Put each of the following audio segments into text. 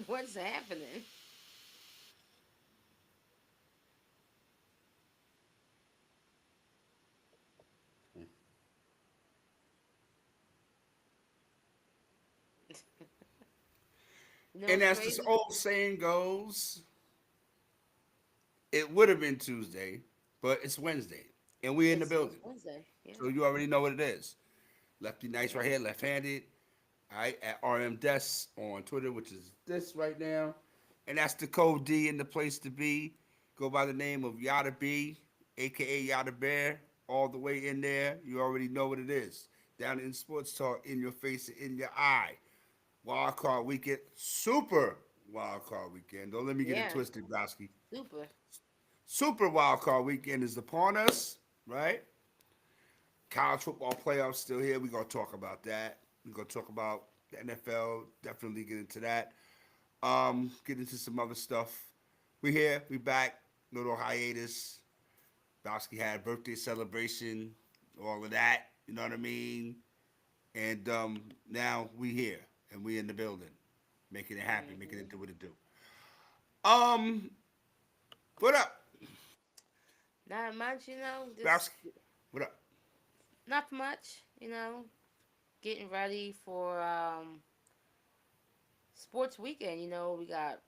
What's happening? You know And what's as this crazy? old saying goes, it would have been Tuesday, but it's Wednesday, and we're in the It's building. Wednesday. Yeah. So you already know what it is. Lefty Nice right Yeah. here, left-handed. All right, at RM Des on Twitter, which is this right now. And that's the code D in the place to be. Go by the name of Yada B, aka Yada Bear, all the way in there. You already know what it is. Down in Sports Talk, in your face, in your eye. Wild Card Weekend, super Wild Card Weekend. Don't let me get it Yeah. twisted, Browski. Super. Super Wild Card Weekend is upon us, right? College football playoffs still here. We're gonna talk about that. We're gonna talk about the NFL. Definitely get into that. Get into some other stuff. We here. We back. Little hiatus. Bowski had a birthday celebration. All of that. You know what I mean? And now we here and we in the building, making it happen, making it Hmm. do what it do. Um, what up, Not much, just Bowski? What up? not much, getting ready for sports weekend. We got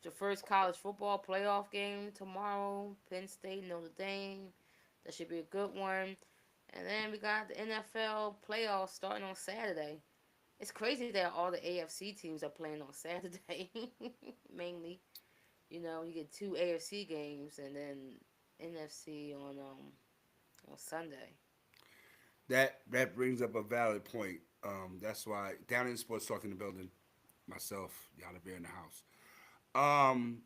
the first college football playoff game tomorrow. Penn State, Notre Dame. That should be a good one. And then we got the NFL playoffs starting on Saturday. It's crazy that all the AFC teams are playing on Saturday, mainly. You get two AFC games and then NFC on Sunday. That brings up a valid point. That's why down in sports talking the building, myself, Yada Bear in the house. Um,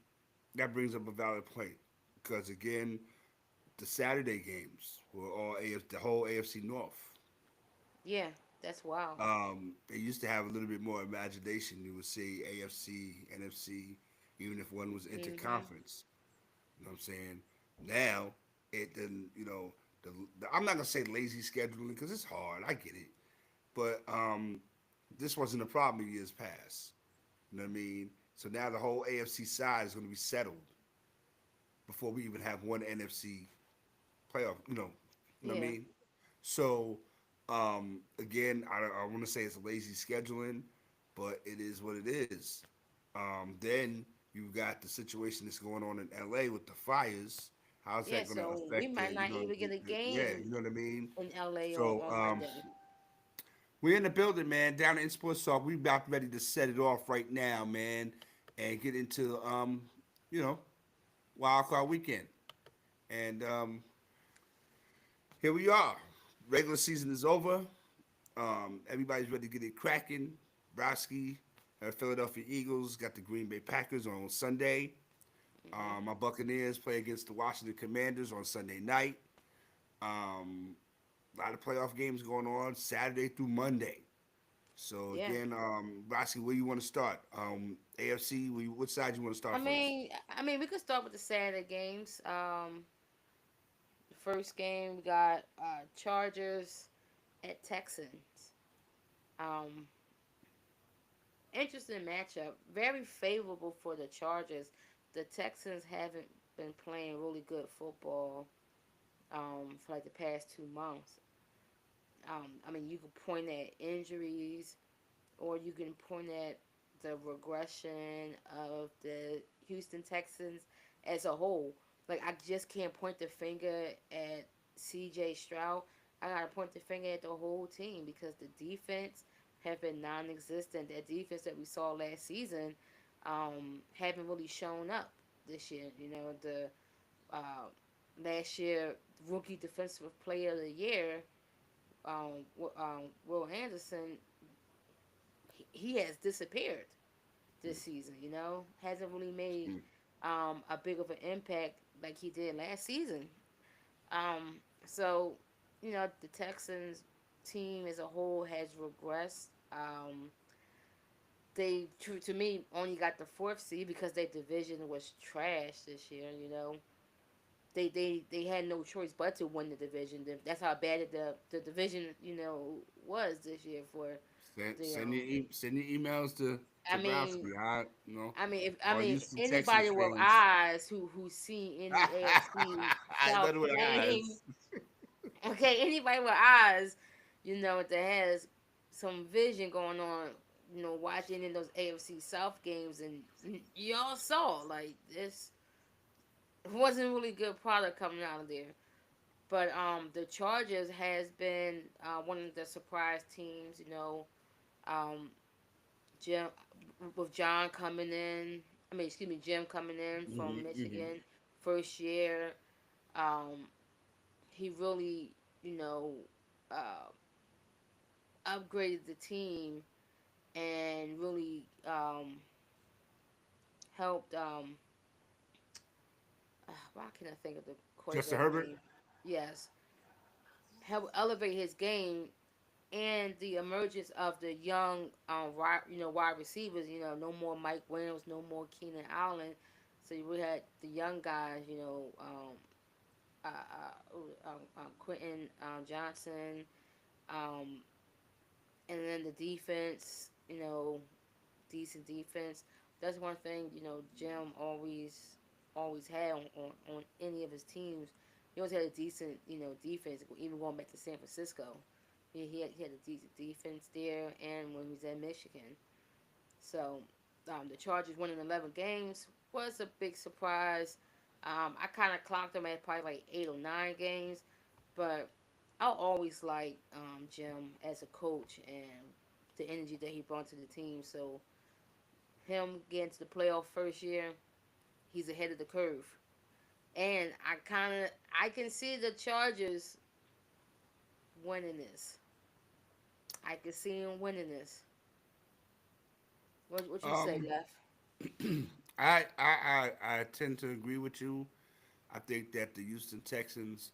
that brings up a valid point because again, the Saturday games were all the whole AFC North. Yeah, that's wild. They used to have a little bit more imagination. You would see AFC, NFC, even if one was Mhm. interconference. You know what I'm saying? Now it didn't. I'm not gonna say lazy scheduling because it's hard. I get it, but this wasn't a problem in years past. You know what I mean? So now the whole AFC side is going to be settled before we even have one NFC playoff. You know what I Yeah. mean? So again, I want to say it's lazy scheduling, but it is what it is. Then you've got the situation that's going on in LA with the fires. How's Yeah, that going to so we affect might not even get a yeah, game you know what I mean? in LA on, So on Monday. we're in the building, man. Down in Sports Talk, we about ready to set it off right now, man, and get into you know, Wild Card Weekend. And here we are. Regular season is over. Everybody's ready to get it cracking. Browski, Philadelphia Eagles got the Green Bay Packers on Sunday. Hmm. My Buccaneers play against the Washington Commanders on Sunday night. Um, a lot of playoff games going on Saturday through Monday. So Yeah. again, Browski, where you want to start? AFC, what side you want to I start first? mean, I mean, we could start with the Saturday games. The first game we got Chargers at Texans. Um, Interesting matchup. Very favorable for the Chargers. The Texans haven't been playing really good football for like the past 2 months. I mean, you can point at injuries, or you can point at the regression of the Houston Texans as a whole. Like, I just can't point the finger at CJ Stroud. I gotta point the finger at the whole team because the defense have been non-existent. That defense that we saw last season haven't really shown up this year. The uh, last year rookie defensive player of the year, Will Anderson, he has disappeared this season. Hasn't really made a big of an impact like he did last season. So the Texans team as a whole has regressed. They to me only got the fourth seed because their division was trash this year. They had no choice but to win the division. That's how bad the division was this year for Send the send your emails to. I to Browns to mean, be high, you know, I or mean, Houston anybody Texans with fans. eyes who's seen any AFC I South know the game, eyes. okay, anybody with eyes, that has some vision going on, watching in those AFC South games, and y'all saw like this wasn't really good product coming out of there. But the Chargers has been one of the surprise teams. Um, Jim with John coming in. I mean, excuse me, Jim coming in from Hmm. Michigan, first year. Um, he really, you know, uh, upgraded the team and really helped. Why can't I think of the Justin quarterback Herbert. name? Yes, help elevate his game and the emergence of the young, wide receivers. No more Mike Williams, no more Keenan Allen. So we had the young guys. Quentin Johnson, um, and then the defense. Decent defense. That's one thing. Jim always had on any of his teams. He always had a decent defense. Even going back to San Francisco, he had a decent defense there, and when he was at Michigan. So the Chargers winning 11 games was a big surprise. I kind of clocked them at probably like 8 or 9 games, but I'll always like Jim as a coach and the energy that he brought to the team. So him getting to the playoff first year, he's ahead of the curve. And I can see the Chargers winning this. I can see him winning this. What you say, Um, Left? I tend to agree with you. I think that the Houston Texans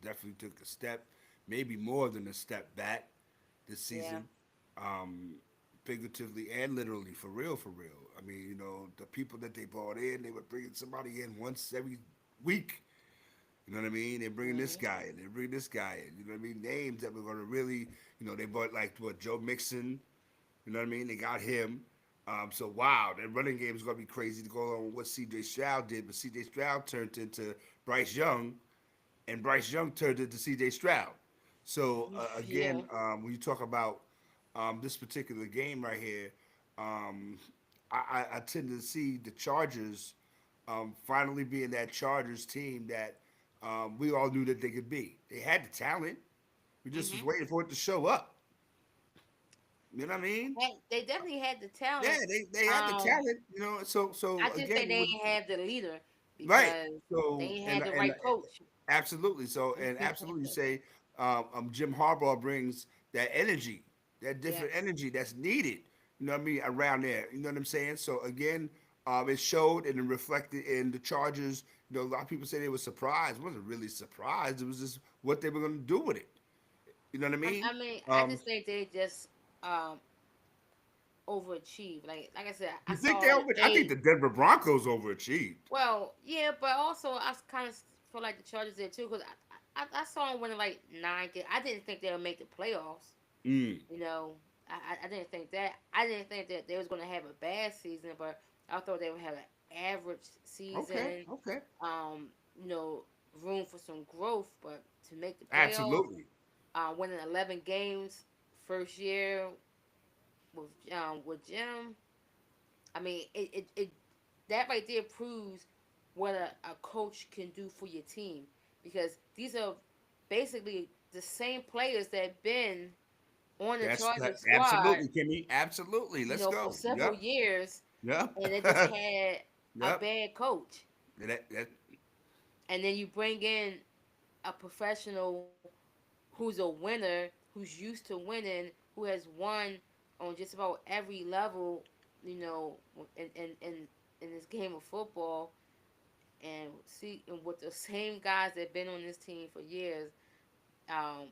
definitely took a step, maybe more than a step back this Yeah. season, um, figuratively and literally, for real, for real. I mean, the people that they brought in, they were bringing somebody in once every week. You know what I mean? They're bringing this Hmm. guy in. They're bringing this guy in. You know what I mean? Names that were going to really, they brought like what Joe Mixon. You know what I mean? They got him. So wow, that running game is going to be crazy to go along with what C.J. Stroud did. But C.J. Stroud turned into Bryce Young, and Bryce Young turned into C.J. Stroud. So Yeah. again, when you talk about this particular game right here, um, I tend to see the Chargers finally being that Chargers team that we all knew that they could be. They had the talent. We just was Hmm. waiting for it to show up. You know what I mean? They definitely had the Yeah, talent. they had the Um, talent. I So just think again, they with, ain't have the leader right. because they So ain't had the right coach. absolutely. So and absolutely, you say Jim Harbaugh brings that energy, that different Yes. energy that's needed. You know what I mean around there. You know what I'm saying? So again, it showed and it reflected in the Chargers. A lot of people say they were surprised. It wasn't really surprised. It was just what they were going to do with it. You know what I mean? I Um, just think they just um overachieved. Like I said, I you think saw they like over? I think eight. the Denver Broncos overachieved. Well, yeah, but also I kind of feel like the Chargers did too because I saw them winning like 9 games. I didn't think they would make the playoffs. Mm. You know, I didn't think that. I didn't think that they was going to have a bad season, but I thought they would have an average Okay. season. Okay. Um, you know, room for some growth, but to make the playoffs, Absolutely. winning 11 games first year with Jim. I mean, it that right there proves what a coach can do for your team because these are basically the same players that been on the That Chargers squad, absolutely, Kimmy. Absolutely. Let's for go. several Yep. years, Yep. and they just had a Yep. bad coach. That And then you bring in a professional who's a winner, who's used to winning, who has won on just about every level, you know, in this game of football, and see, and with the same guys that been on this team for years. Um,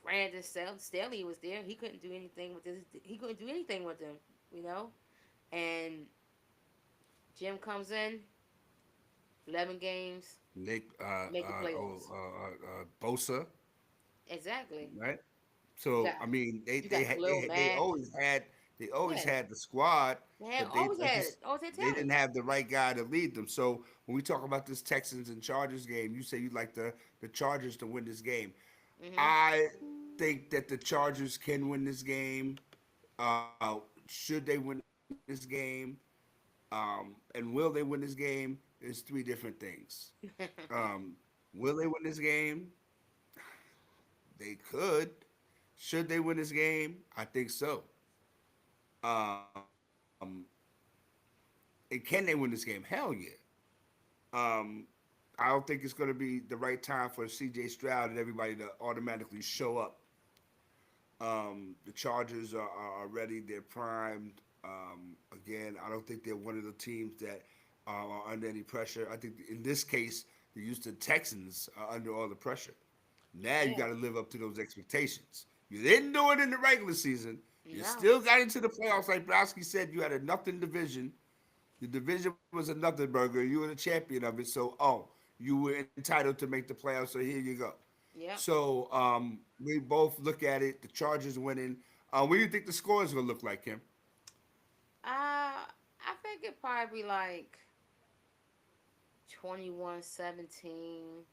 Brandon Staley was there. He couldn't do anything with this. He couldn't do you know. And Jim comes in, 11 games, Nick make the playoffs. Bosa, Exactly. right? You So got I mean, you got Khalil they Mack. always had They always Yeah, had the squad, they had but they always like had it. Always had they didn't talent. have the right guy to lead them. So when we talk about this Texans and Chargers game, you say you like the Chargers to win this game. Mhm. I think that the Chargers can win this game. Should they win this game? And will they win this game? Is three different things. Will they win this game? They could. Should they win this game? I think so. Um, and can they win this game? Hell yeah. Um, I don't think it's going to be the right time for C.J. Stroud and everybody to automatically show up. The Chargers are ready. They're primed. Again, I don't think they're one of the teams that are under any pressure. I think in this case, the Houston Texans are under all the pressure. Now you Yeah. got to live up to those expectations. You didn't do it in the regular season. You No. still got into the playoffs. Like Browski said, you had a nothing division. The division was a nothing burger. You were the champion of it. So, you were entitled to make the playoffs. So here you go. Yep. So we both look at it. The Chargers winning. What do you think the score is going to look like, Kim? I think it probably be like 21-17,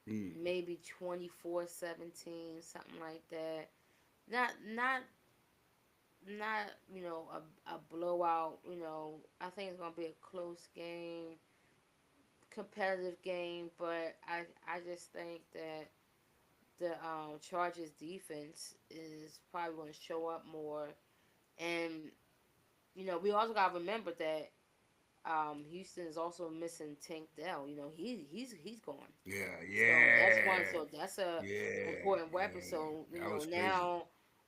Mm. maybe 24-17, something like that. Not a blowout. I think it's gonna be a close game, competitive game, but I just think that the Chargers defense is probably going to show up more, and we also got to remember that Houston is also missing Tank Dell. He's gone. Yeah, So that's one. yeah, So that's a yeah, important weapon. So yeah. That was crazy. now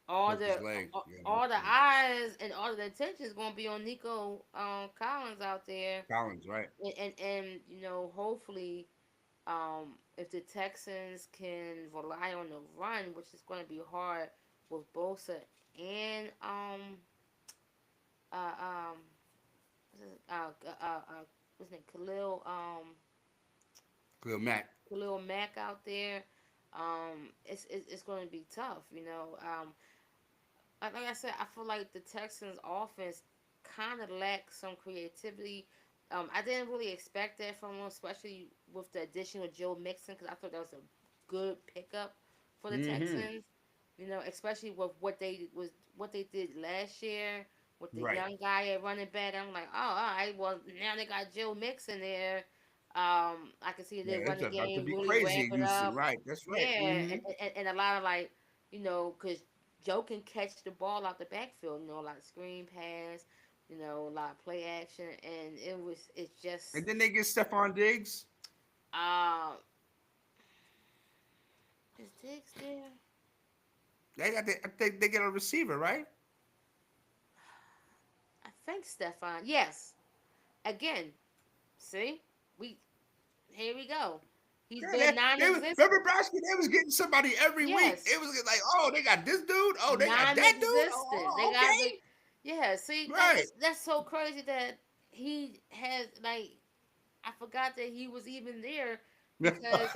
all Broke his the leg. Yeah, that was all the crazy. eyes and all the attention is going to be on Nico Collins out there, Collins, right? and hopefully if the Texans can rely on the run, which is going to be hard with Bosa and uh um what's his name, Khalil Mack. Khalil Mack out there. It's going to be tough. Like I said, I feel like the Texans' offense kind of lacks some creativity. I didn't really expect that from them, especially with the addition of Joe Mixon, because I thought that was a good pickup for the Mm-hmm. Texans. Especially with what they did last year with the Right. young guy at running back. I'm like, oh, all right. Well, now they got Joe Mixon there. I can see Yeah, their it's running about to game be really crazy ramp in it Houston. up. Right. That's right. Yeah, Mm-hmm. and a lot of like, because Joe can catch the ball out the backfield. A lot of screen pass. A lot of play action, and it's just And then they get Stephon Diggs. uh, is Diggs there? I think they get a receiver, right? I think Stefan. Yes. Again, see, we here we go. He's Yeah, been they was remember non-existent. Browski. They was getting somebody every week. It Yes, was like, oh, they got this dude. Oh, they got that dude. non-existent. They Oh, got the okay. yeah. See, Right. that's so crazy that he has like I forgot that he was even there because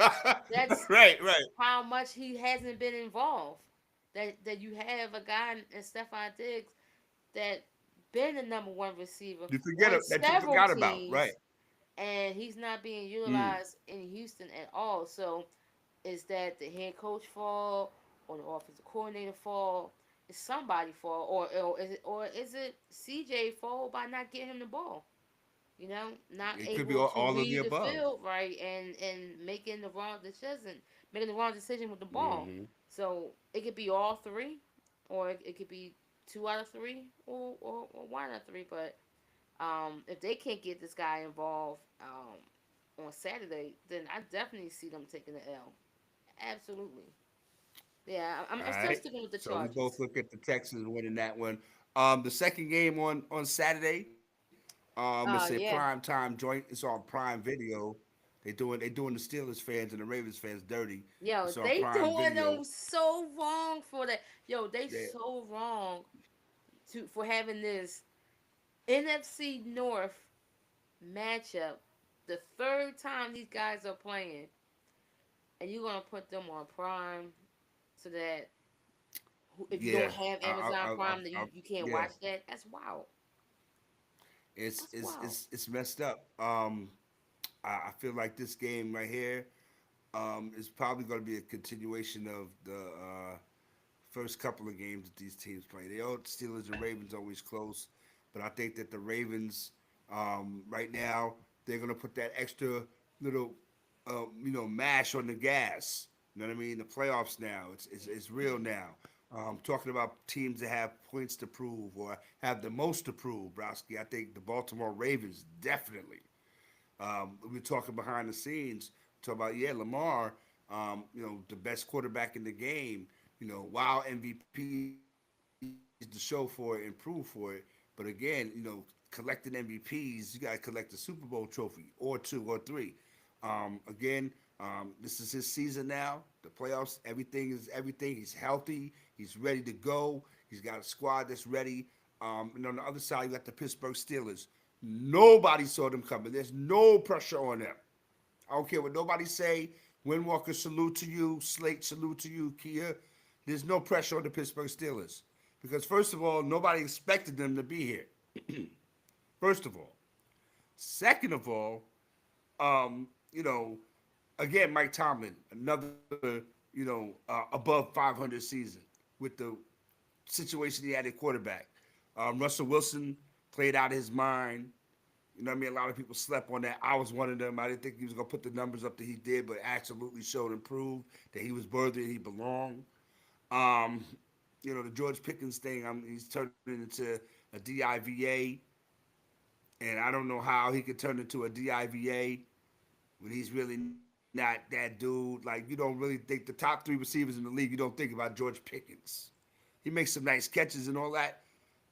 that's right. Right. how much he hasn't been involved. That you have a guy in Stephon Diggs that been the number one receiver You forget on that you several forgot about. Right. teams, and he's not being Mm. utilized in Houston at all. So is that the head coach fault or the offensive coordinator fault? Is somebody fault, or is it CJ fault by not getting him the ball? Not It could be able to all of the read the above. field right and making the wrong decision with the ball. Hmm. So it could be all three, or it could be two out of three, or one out of three. But if they can't get this guy involved on Saturday, then I definitely see them taking the L. Absolutely. Yeah, All I'm still right. sticking with the So we both Chargers. look at the Texans winning that one. The second game on Saturday, it's a prime Yeah. time joint. It's on Prime Video. They doing the Steelers fans and the Ravens fans dirty. Yo, It's on they Prime doing Video. them so wrong for that. Yo, they They, so wrong for having this NFC North matchup the third time these guys are playing, and you're gonna put them on Prime so that If you Yeah, don't have Amazon Prime, then you can't yeah. watch that. That's wild. It's That's it's wild. it's it's messed up. I feel like this game right here is probably going to be a continuation of the first couple of games that these teams play. The old Steelers and Ravens always close, but I think that the Ravens right now they're going to put that extra little mash on the gas. You know what I mean? The playoffs now, it's real now. Talking about teams that have points to prove or have the most to prove, Browski. I think the Baltimore Ravens definitely. We're talking behind the scenes, talking about Lamar, the best quarterback in the game. While MVP is the show for it and prove for it, but again, collecting MVPs, you got to collect the Super Bowl trophy or two or three. Again, this is his season now. The playoffs, everything is everything. He's healthy. He's ready to go. He's got a squad that's ready. And on the other side, you got the Pittsburgh Steelers. Nobody saw them coming. There's no pressure on them. I don't care what nobody say. Windwalker, salute to you. Slate, salute to you. Kia, there's no pressure on the Pittsburgh Steelers because first of all, nobody expected them to be here. First of all, second of all, um, you know, again, Mike Tomlin, another above 500 season with the situation he had at quarterback. Russell Wilson played out of his mind. You know what I mean? A lot of people slept on that. I was one of them. I didn't think he was going to put the numbers up that he did, but absolutely showed and proved that he was worthy, he belonged. Um, the George Pickens thing, he's turning into a DIVA, and I don't know how he could turn into a DIVA when he's really not that dude. Like, you don't really think the top three receivers in the league, you don't think about George Pickens. He makes some nice catches and all that,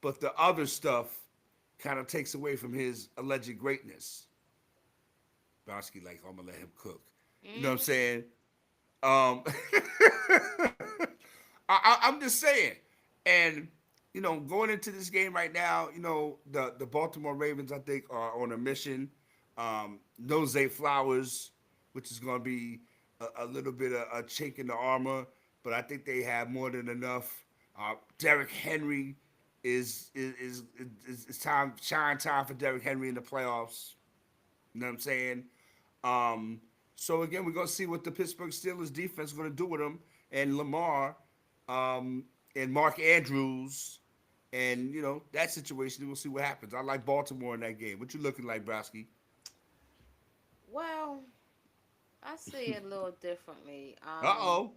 but the other stuff kind of takes away from his alleged greatness. Bosky, like, I'm gonna let him cook. You know what I'm Mm-hmm. saying? Um, I'm just saying. And going into this game right now, the Baltimore Ravens, I think, are on a mission. No Zay Flowers, which is going to be a little bit of a chink in the armor, but I think they have more than enough. Derrick Henry is time shine time for Derrick Henry in the playoffs. You know what I'm saying? Um, so again, we're gonna see what the Pittsburgh Steelers defense is gonna do with him and Lamar, um, and Mark Andrews, and that situation. We'll see what happens. I like Baltimore in that game. What you looking like, Browski? Well, I see it a little differently. Uh oh.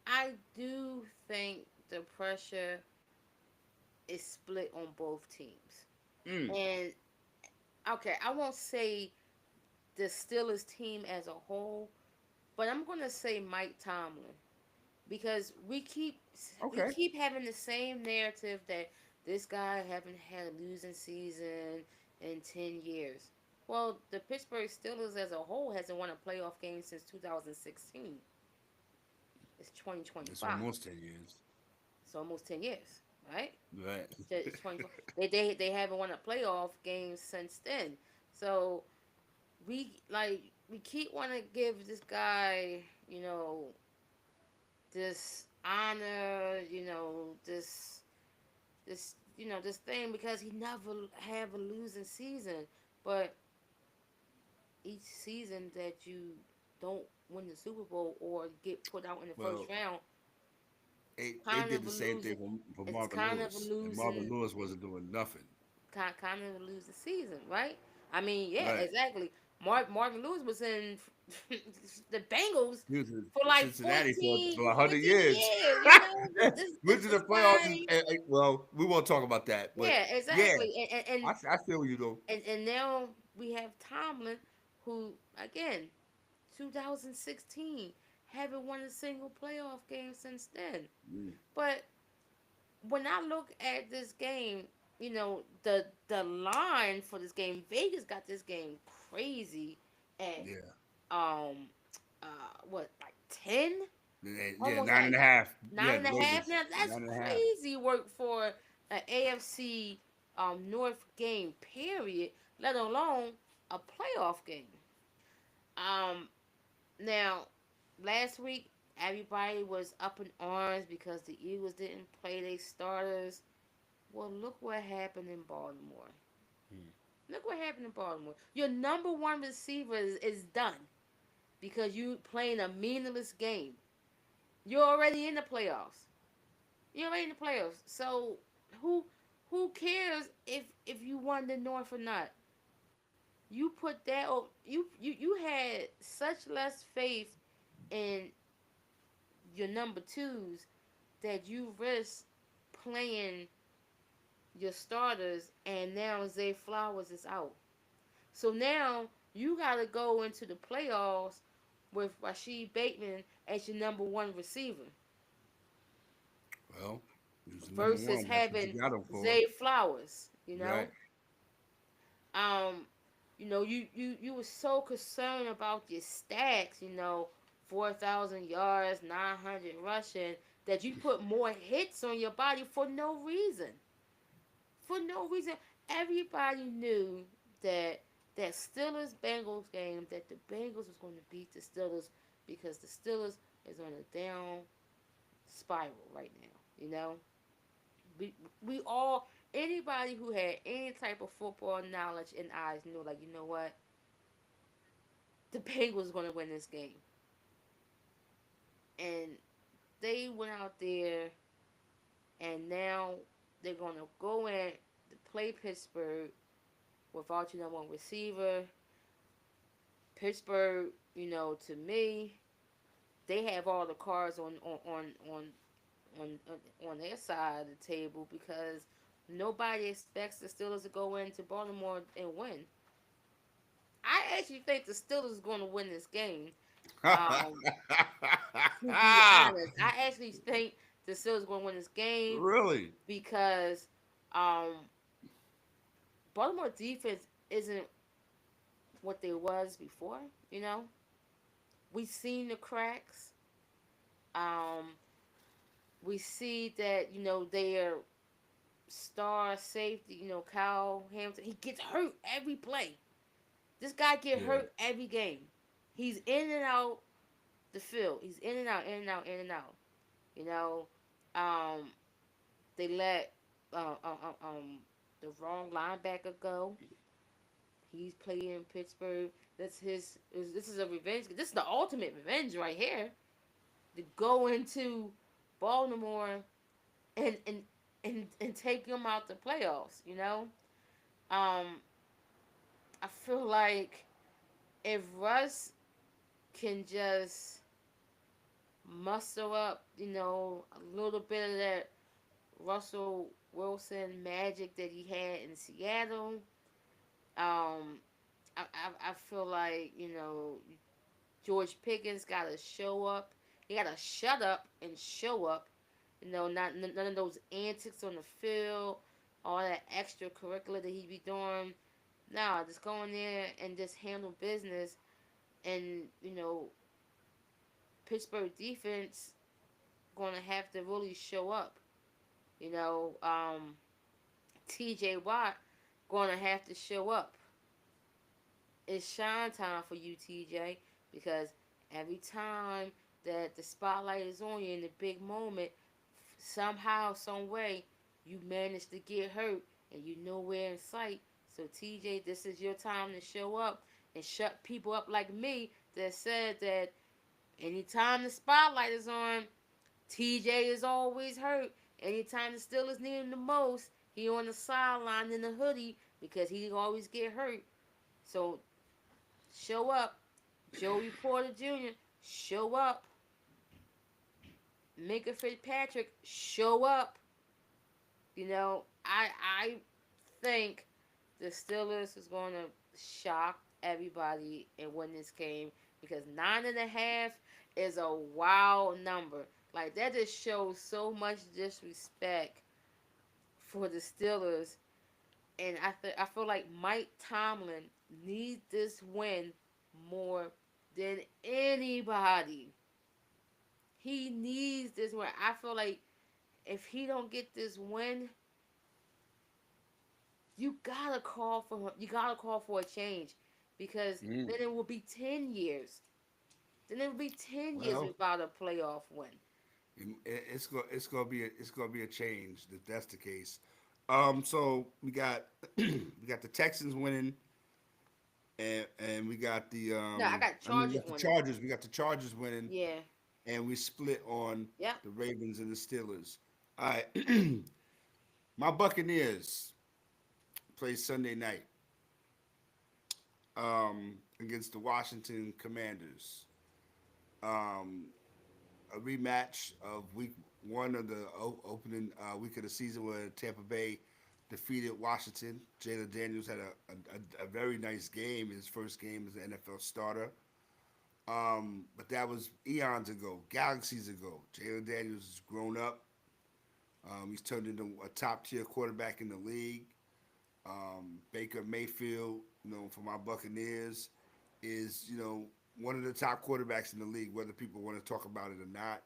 I do think the pressure is split on both teams. Mm. And okay, I won't say the Steelers team as a whole, but I'm gonna say Mike Tomlin because we Okay. keep having the same narrative that this guy haven't had a losing season in 10 years. Well, the Pittsburgh Steelers as a whole hasn't won a playoff game since 2016. It's It's 2025. almost 10 years. It's almost 10 years, right? Right. It's 20. They haven't won a playoff game since then. So we keep want to give this guy, this honor, this thing because he never have a losing season. But each season that you don't win the Super Bowl or get put out in the first Well, round, they kind did of the a same losing. thing for It's Marvin kind of a Lewis, and Marvin losing Lewis wasn't doing nothing. kind of lose the season, right? I mean, yeah, Right. exactly. Marvin Lewis was in the Bengals He was in for like Cincinnati for 100 14 years. years. Went to This the playoffs. guy, Well, we won't talk about that, but yeah, yeah, exactly. I feel you though. And now we have Tomlin, who again, 2016 haven't won a single playoff game since then. Mm, But when I look at this game, the line for this game, Vegas got this game crazy at yeah, um what, like 10, yeah, almost nine and like a half. nine Yeah, and a half. Vegas Now that's 9.5. crazy work for an AFC North game, period, let alone a playoff game. um Now, last week Everybody was up in arms because the Eagles didn't play their starters. Well, look what happened in Baltimore. Hmm. Look what happened in Baltimore. Your number one receiver is done because you playing a meaningless game. You're already in the playoffs. You're already in the playoffs. So who who cares if you won the North or not? You put that you had such less faith in your number twos that you risk playing your starters, and now Zay Flowers is out. So now you got to go into the playoffs with Rashid Bateman as your number one receiver Well, he was the number versus one. That's what having you got him for. Zay Flowers. Right. Um, you were so concerned about your stacks. 4,000 yards, 900 rushing, that you put more hits on your body for no reason. For no reason, everybody knew that that Steelers Bengals game, that the Bengals was going to beat the Steelers because the Steelers is on a down spiral right now. We we all, anybody who had any type of football knowledge and eyes knew, like, you know what, the Bengals going to win this game, and they went out there, and now they're going to go in to play Pittsburgh without your number one receiver. Pittsburgh, to me, they have all the cards on their side of the table because nobody expects the Steelers to go into Baltimore and win. I actually think the Steelers is going to win this game. Um, to be honest, I actually think the Steelers is going to win this game Really? because um, Baltimore defense isn't what they was before. We seen the cracks. Um, we see that their star safety, Kyle Hamilton, he gets hurt every play. This guy get Yeah. hurt every game. He's in and out the field. He's in and out, in and out, in and out. You know, um, they let uh, uh, uh, um the wrong linebacker go. He's playing in Pittsburgh. This is a revenge. This is the ultimate revenge right here. To go into Baltimore and and and take them out the playoffs. Um, I feel like if Russ can just muster up, a little bit of that Russell Wilson magic that he had in Seattle, I feel like George Pickens got to show up. He got to shut up and show up. Not none of those antics on the field, all that extracurricular that he be doing. Nah, just go in there and just handle business. And Pittsburgh defense gonna have to really show up. You know, um, T.J. Watt gonna have to show up. It's shine time for you, TJ, because every time that the spotlight is on you in the big moment, somehow, some way, you manage to get hurt and you nowhere in sight. So TJ, this is your time to show up and shut people up like me that said that anytime the spotlight is on, TJ is always hurt. Anytime the Steelers need him the most, he on the sideline in the hoodie because he always get hurt. So show up. Joey Porter Jr., show up. Minka Fitzpatrick, show up. I think the Steelers is going to shock everybody and win this game because 9.5 is a wild number. Like, that just shows so much disrespect for the Steelers. And I feel like Mike Tomlin needs this win more than anybody. He needs this win. I feel like if he don't get this win, you gotta call for him. You gotta call for a change because Mm. then it will be 10 years. Then it would be 10 years Well, without a playoff win. it's gonna be a change if that's the case. So we got we got the Texans winning, and we got the No, I got I mean we Chargers got the winning. Chargers. We got the Chargers winning, Yeah. and we split on Yep. the Ravens and the Steelers. All right, my Buccaneers play Sunday night against the Washington Commanders. Um, a rematch of week one of the opening week of the season where Tampa Bay defeated Washington. Jalen Daniels had a very nice game, his first game as an NFL starter. But that was eons ago, galaxies ago. Jalen Daniels has grown up. He's turned into a top tier quarterback in the league. Baker Mayfield, for my Buccaneers, is one of the top quarterbacks in the league, whether people want to talk about it or not.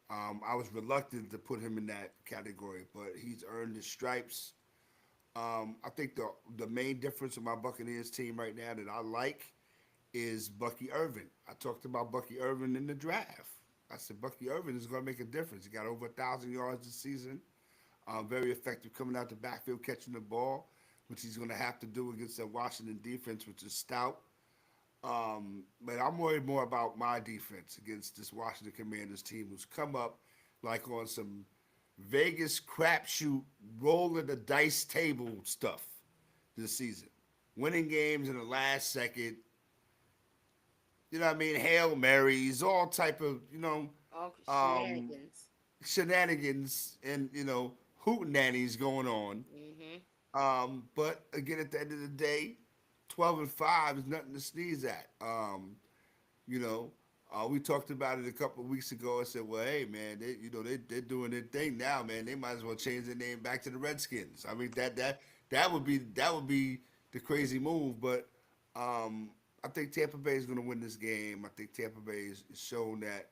I was reluctant to put him in that category, but he's earned his stripes. I think the main difference with my Buccaneers team right now that I like is Bucky Irvin. I talked about Bucky Irvin in the draft. I said Bucky Irvin is going to make a difference. He got over 1,000 yards this season. Very effective coming out the backfield, catching the ball, which he's going to have to do against the Washington defense, which is stout. But I'm worried more about my defense against this Washington Commanders team who's come up like on some Vegas crapshoot, rolling the dice table stuff this season. Winning games in the last second, what I mean? Hail Marys, all type of, All um, shenanigans. shenanigans and, hootenannies going on. Mhm. But again, at the end of the day, 12-5 is nothing to sneeze at. You know, we talked about it a couple of weeks ago. I said, well, hey, man, they're doing their thing now, man. They might as well change their name back to the Redskins. I mean, that would be the crazy move. But I think Tampa Bay is going to win this game. I think Tampa Bay is shown that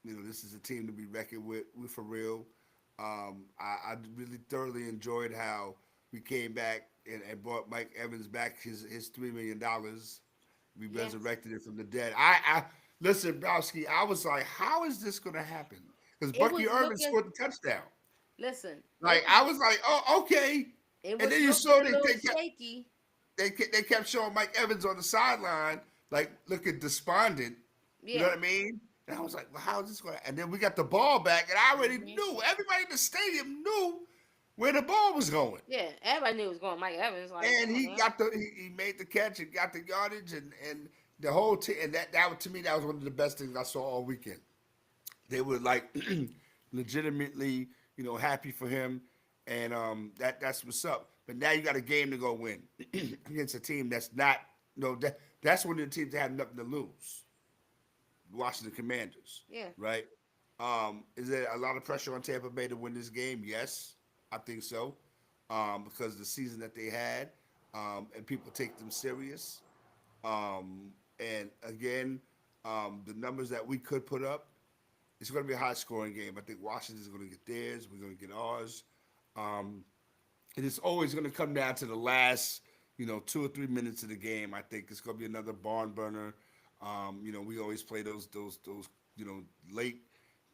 this is a team to be reckoned with for real. I really thoroughly enjoyed how we came back and brought Mike Evans back his $3 million. We Yes. resurrected it from the dead. I listen, Browski. I was like, how is this going to happen? Because It Bucky was Irvin looking. scored the touchdown. Listen. Like I was like, oh, okay. It And was then you looking saw a little they kept shaky. they kept showing Mike Evans on the sideline, like looking despondent. You know Yeah. what I mean? And I was like, well, how is this going to? And then we got the ball back, and I already Mhm. knew. Everybody in the stadium knew where the ball was going. Yeah. Everybody knew it was going Mike Evans. Like, And come on he now. got he made the catch and got the yardage and the whole team. And that to me that was one of the best things I saw all weekend. They were like legitimately, happy for him, and that's what's up. But now you got a game to go win against a team that's not. That's one of the teams that have nothing to lose. Washington Commanders, Yeah. right? Is there a lot of pressure on Tampa Bay to win this game? Yes, I think so, because of the season that they had, and people take them serious. And again, the numbers that we could put up, it's going to be a high scoring game. I think Washington's going to get theirs. We're going to get ours. Um, and it's always going to come down to the last, 2 or 3 minutes of the game. I think it's going to be another barn burner. We always play those late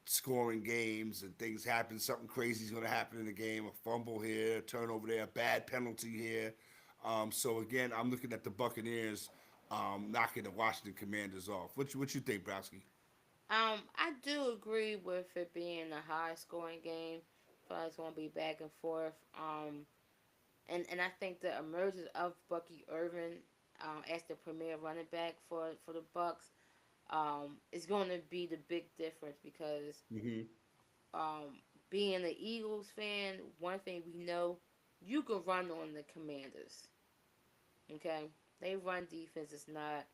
scoring games and things happen. Something crazy is going to happen in the game. A fumble here, a turnover there, a bad penalty here. So again, I'm looking at the Buccaneers knocking the Washington Commanders off. What you think, Browski? I do agree with it being a high scoring game. Feel like it's gonna be back and forth. And I think the emergence of Bucky Irvin as the premier running back for the Bucks is going to be the big difference because Mm-hmm. um, being an Eagles fan, one thing we know, you can run on the Commanders. Okay, they run defense is not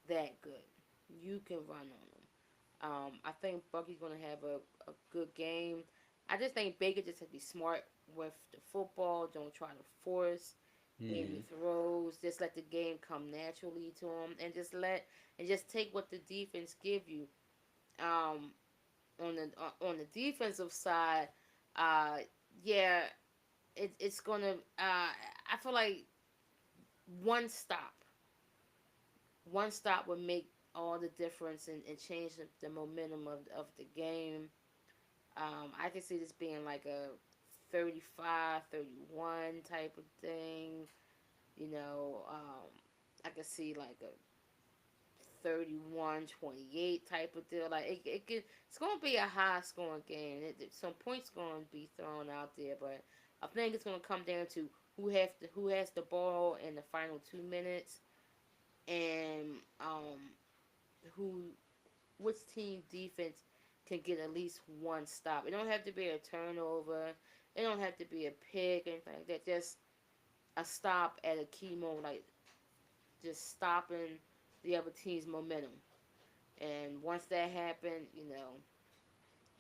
that good. You can run on them. I think Bucky's going to have a good game. I just think Baker just has to be smart with the football. Don't try to force any Mm-hmm. throws. Just let the game come naturally to him, and just take what the defense give you. Um, on the defensive side, uh, yeah, it's gonna. I feel like one stop, one stop would make all the difference and change the momentum of the game. I can see this being like a 35-31 type of thing. I can see like a 31-28 type of deal. Like it's going to be a high scoring game. Some points going to be thrown out there, but I think it's going to come down to who has the ball in the final 2 minutes, and who which team defense can get at least one stop. It don't have to be a turnover. It don't have to be a pick or anything like that. Just a stop at a key moment, like just stopping the other team's momentum. And once that happened,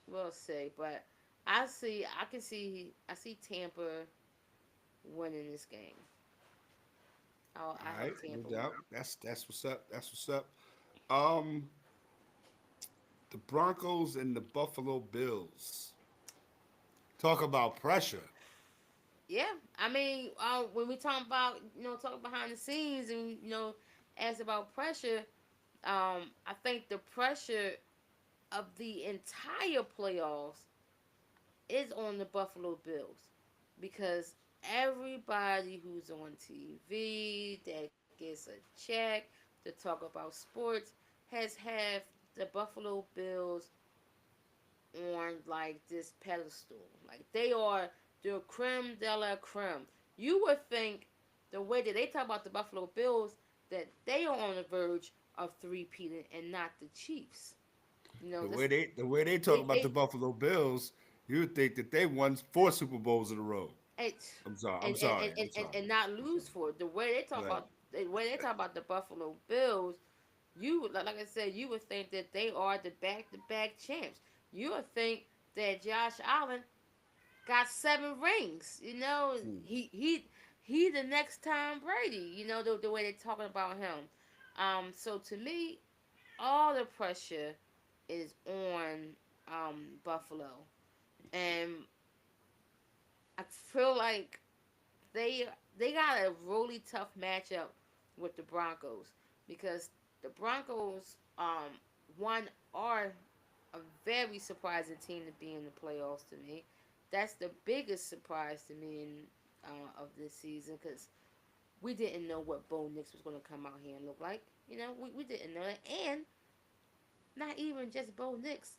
we'll see. But I see Tampa winning this game. I All have right, no Tampa doubt. winning. That's what's up. That's what's up. Um, the Broncos and the Buffalo Bills. Talk about pressure. Yeah, I mean, when we talk behind the scenes, and ask about pressure, I think the pressure of the entire playoffs is on the Buffalo Bills, because everybody who's on TV that gets a check to talk about sports has had the Buffalo Bills on like this pedestal. Like they are the creme de la creme. You would think the way that they talk about the Buffalo Bills that they are on the verge of three-peating and not the Chiefs. This The way they talk about the it Buffalo Bills, you would think that they won 4 Super Bowls in a row. it I'm sorry. I'm and sorry. I'm and sorry. not lose for it. Right. The way they talk about the Buffalo Bills, you would like I said, you would think that they are the back-to-back champs. You would think that Josh Allen got 7 rings. Mm. He the next Tom Brady. The way they're talking about him. So to me, all the pressure is on Buffalo, and I feel like they they got a really tough matchup with the Broncos, because the Broncos one are a very surprising team to be in the playoffs to me. That's the biggest surprise to me of this season, because we didn't know what Bo Nix was going to come out here and look like. We didn't know that, and not even just Bo Nix.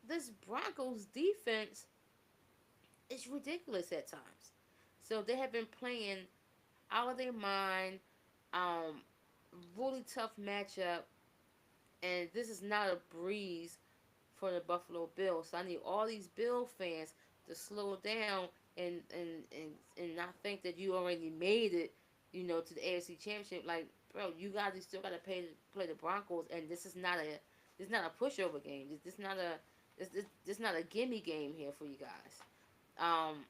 This Broncos defense is ridiculous at times. So they have been playing out of their mind. Um, Really tough matchup, and this is not a breeze for the Buffalo Bills. So I need all these Bill fans to slow down and not think that you already made it, to the AFC Championship. Like, bro, you guys still got to play the Broncos, and this is not a pushover game. This not a gimme game here for you guys. Um,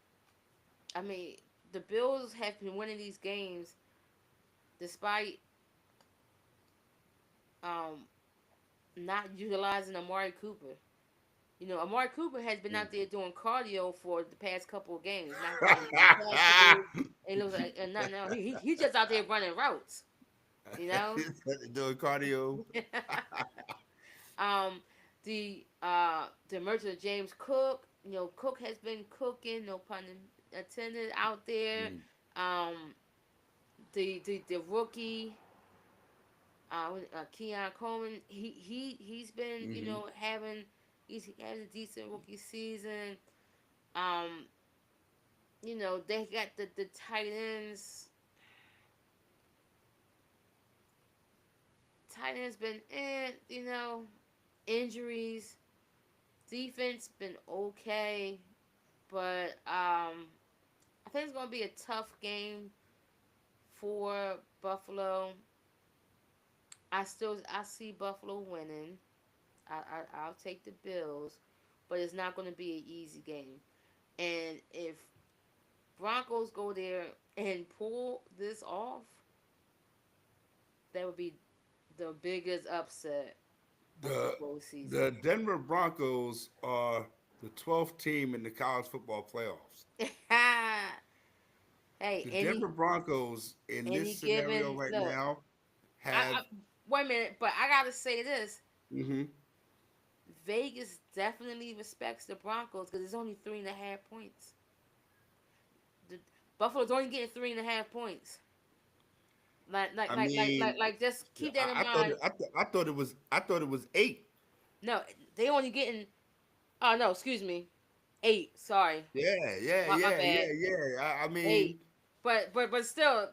I mean, the Bills have been winning these games despite um, not utilizing Amari Cooper. Amari Cooper has been out there doing cardio for the past couple of games, not throwing any passes, and it looks like and nothing else. He just out there running routes. You know. Doing cardio. um, the emergence of James Cook. Cook has been cooking. No pun intended out there. Mm. Um, the rookie. Keon Coleman, he's been Hmm. he's had a decent rookie season. Um, they got the tight ends. Tight ends been injuries. Defense been okay, but I think it's gonna be a tough game for Buffalo. I see Buffalo winning. I'll take the Bills, but it's not going to be an easy game. And if Broncos go there and pull this off, that would be the biggest upset of the The whole season. the Denver Broncos are the 12th team in the college football playoffs. Hey, The Denver Broncos in this any scenario given right look, now I have wait a minute, but I gotta say this: Mm-hmm. Vegas definitely respects the Broncos because it's only 3.5 points. The Buffalo's only getting 3.5 points. I mean, Just keep that in I thought mind. I thought it was 8. No, they only getting. Oh no, excuse me, 8. Sorry, Yeah, yeah, my yeah, bad. yeah, yeah. I mean, 8. But still,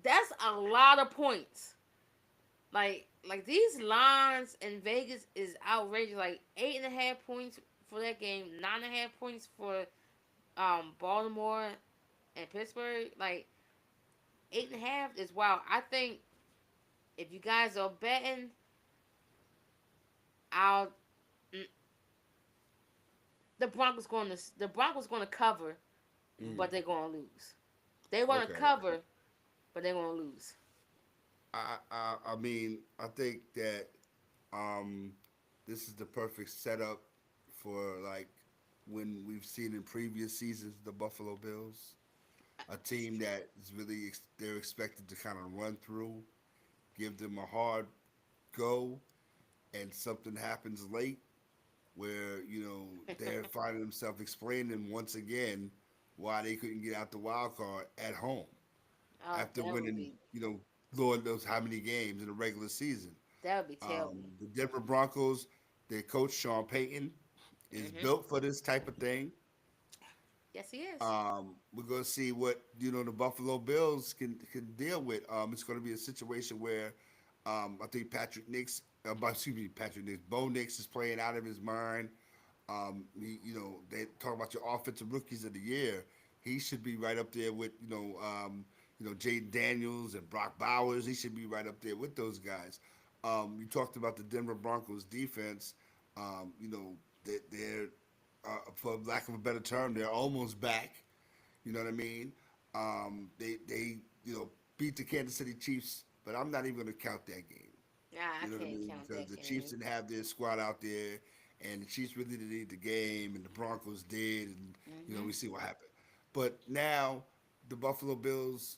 that's a lot of points. Like these lines in Vegas is outrageous. Like 8.5 points for that game, 9.5 points for Baltimore and Pittsburgh. Like 8.5 is wow. I think if you guys are betting, I'll mm, the Broncos going to cover, but they're going to lose. They want to okay. cover, but they're going to lose. I mean, I think that um, this is the perfect setup for like when we've seen in previous seasons the Buffalo Bills, a team that is really they're expected to kind of run through, give them a hard go, and something happens late where they're finding themselves explaining once again why they couldn't get out the wild card at home Oh, after winning Lord knows how many games in the regular season. that would be terrible. The Denver Broncos, their coach Sean Payton is Hmm. built for this type of thing. Yes, he is. We're gonna see what the Buffalo Bills can deal with. It's gonna be a situation where I think Patrick Nix, Bo Nix is playing out of his mind. They talk about your offensive rookies of the year. He should be right up there with Jaden Daniels and Brock Bowers. He should be right up there with those guys. You talked about the Denver Broncos defense. They're for lack of a better term, they're almost back. You know what I mean? They beat the Kansas City Chiefs, but I'm not even going to count that game. Nah, I You know what I can't mean? count Because that the Chiefs game. didn't have their squad out there, and the Chiefs really didn't need the game, and the Broncos did, and Hmm. we see what happened. But now the Buffalo Bills,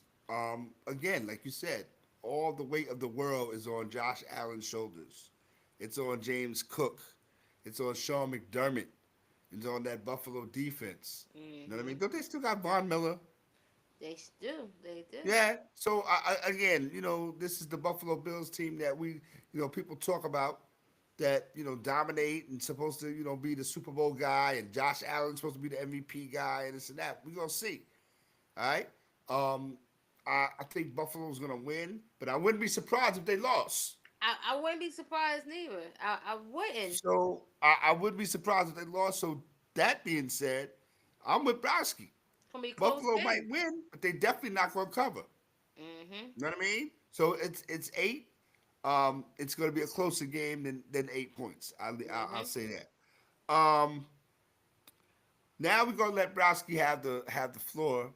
again, like you said, all the weight of the world is on Josh Allen's shoulders. It's on James Cook. It's on Sean McDermott. It's on that Buffalo defense. You know what I Hmm. mean? Don't they still got Von Miller? They do. They do. Yeah. So again, this is the Buffalo Bills team that people talk about that dominate and supposed to be the Super Bowl guy, and Josh Allen's supposed to be the MVP guy, and this and that. We're gonna see. All right. Um, I think Buffalo's gonna win, but I wouldn't be surprised if they lost. I wouldn't be surprised neither. I wouldn't. So I wouldn't be surprised if they lost. So that being said, I'm with Browski. It's gonna be a close Buffalo game. might win, but they definitely not gonna cover. Hmm. You know what I mean? So it's 8. It's going to be a closer game than 8 points. I'll Hmm. say that. Now we're gonna let Browski have the floor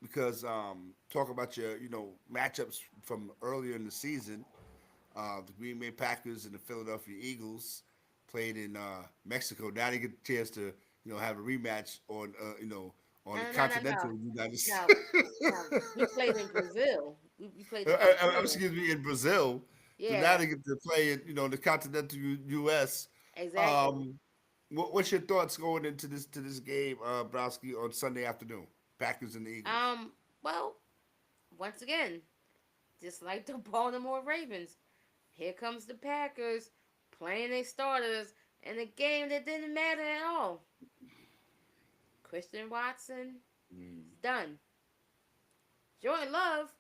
because talk about your matchups from earlier in the season. The Green Bay Packers and the Philadelphia Eagles played in Mexico. Now they get a chance to have a rematch on the No, no, no, no, continental United States. no, no. We played in Brazil. We played in Brazil. Excuse me, in Brazil. So now Yeah, they get to play in the continental U.S. exactly. Um, what's your thoughts going into this game, Browski, on Sunday afternoon? Packers and the Eagles. Well, once again, just like the Baltimore Ravens, here comes the Packers playing their starters in a game that didn't matter at all. Christian Watson is done. Jordan Love,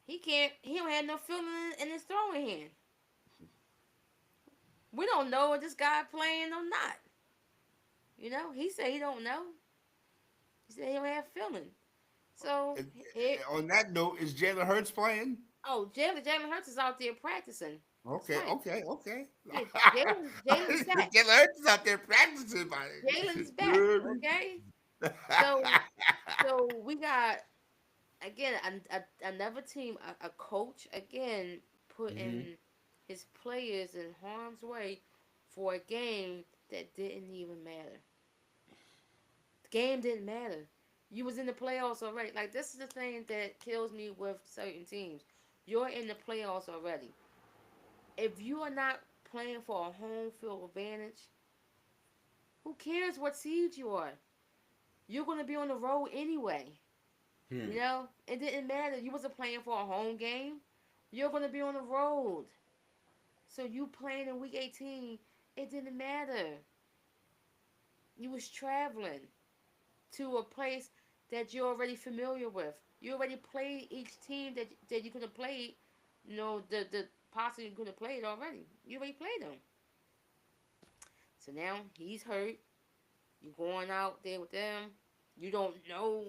he can't. He don't have no feeling in his throwing hand. We don't know if this guy playing or not. He said he don't know. He said he don't have feeling. So And, here, on that note, is Jalen Hurts playing? oh, Jalen Hurts is out there practicing. That's Okay, right. okay, okay. Yeah, Jalen's back. Jalen Hurts is out there practicing, by Jalen's you back. hear me? Okay. So we got again another team, a coach again Hmm. putting his players in harm's way for a game that didn't even matter. The game didn't matter. You was in the playoffs already. Like this is the thing that kills me with certain teams. You're in the playoffs already. If you are not playing for a home field advantage, who cares what seed you are? You're going to be on the road anyway. Hmm. It didn't matter. You wasn't playing for a home game. You're going to be on the road. So you playing in week 18, it didn't matter. You was traveling to a place that you're already familiar with. You already played each team that you could have played. The possibly you could have played already. You already played them. So now he's hurt. You're going out there with them. You don't know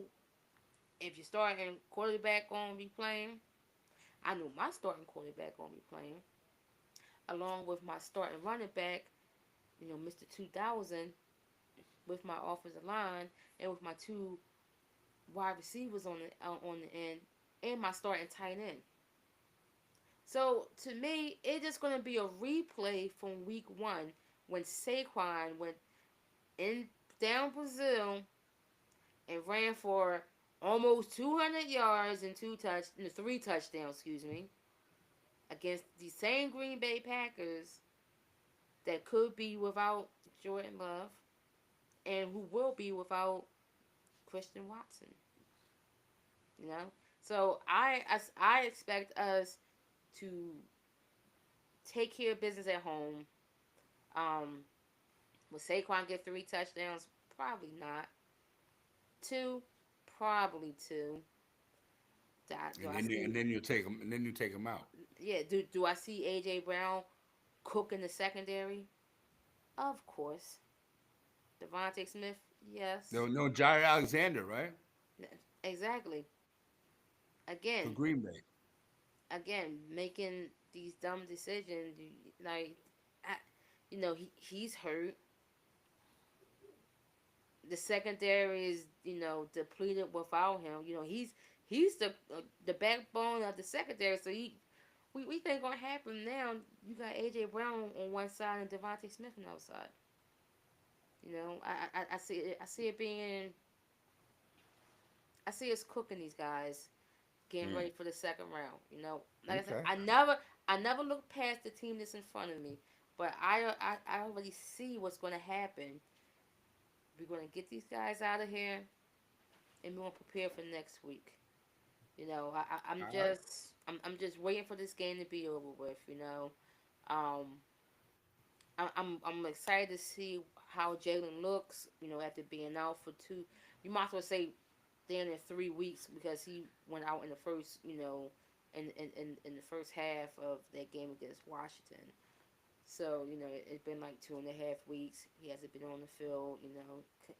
if your starting quarterback gonna be playing. I knew my starting quarterback gonna be playing, along with my starting running back. Mr. 2000, with my offensive line and with my two wide receivers on the end, and my starting tight end. So to me, it's just gonna be a replay from week 1 when Saquon went in down Brazil and ran for almost 200 yards and three touchdowns, excuse me, against the same Green Bay Packers that could be without Jordan Love and who will be without Christian Watson. You know, so I expect us to take care of business at home. Um, will Saquon get 3 touchdowns? Probably not. Two, probably two. Do I see? And then you take them, and then you take them out. Yeah. Do I see AJ Brown cooking the secondary? Of course. Devontae Smith, yes. No, no, Jair Alexander, right? Exactly. For Again, Green Bay. making these dumb decisions. Like, I, he's hurt. The secondary is depleted without him. He's the backbone of the secondary. So we think gonna happen now. You got AJ Brown on one side and Devontae Smith on the other side. I see it. I see us cooking these guys, getting Hmm. ready for the second round. Like I said, Okay. I never look past the team that's in front of me, but I already see what's going to happen. We're going to get these guys out of here, and we're going to prepare for next week. I'm All right. just I'm just waiting for this game to be over with. Um, I'm excited to see how Jalen looks. After being out for two, you might as well say then in 3 weeks because he went out in the first, in the first half of that game against Washington. So it's been like 2.5 weeks. He hasn't been on the field.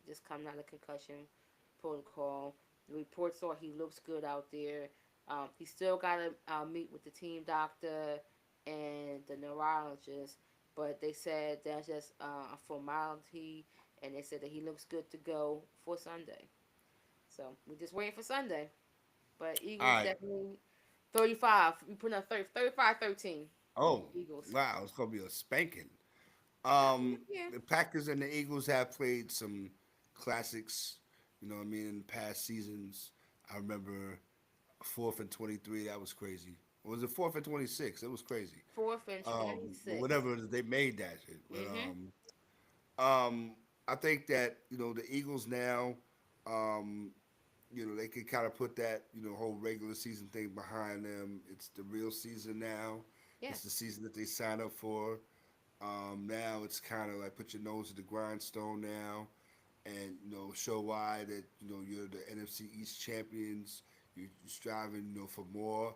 Just coming out of concussion protocol. The reports are he looks good out there. He still got to meet with the team doctor and the neurologist, but they said that's just a formality, and they said that he looks good to go for Sunday. So we're just waiting for Sunday. But All Eagles right. definitely 35. We put up 35-13. Oh, Eagles. wow. It's gonna be a spanking. Yeah. The Packers and the Eagles have played some classics. You know what I mean? In past seasons, I remember fourth and 23. That was crazy. Or was it fourth and 26? It was crazy. Fourth and But 26. whatever it is, they made that shit. But Mm-hmm. I think that the Eagles now, um, they can kind of put that whole regular season thing behind them. It's the real season now. It's the Yes. season that they sign up for. Now it's kind of like put your nose to the grindstone now, and show why that you're the NFC East champions. You're striving for more.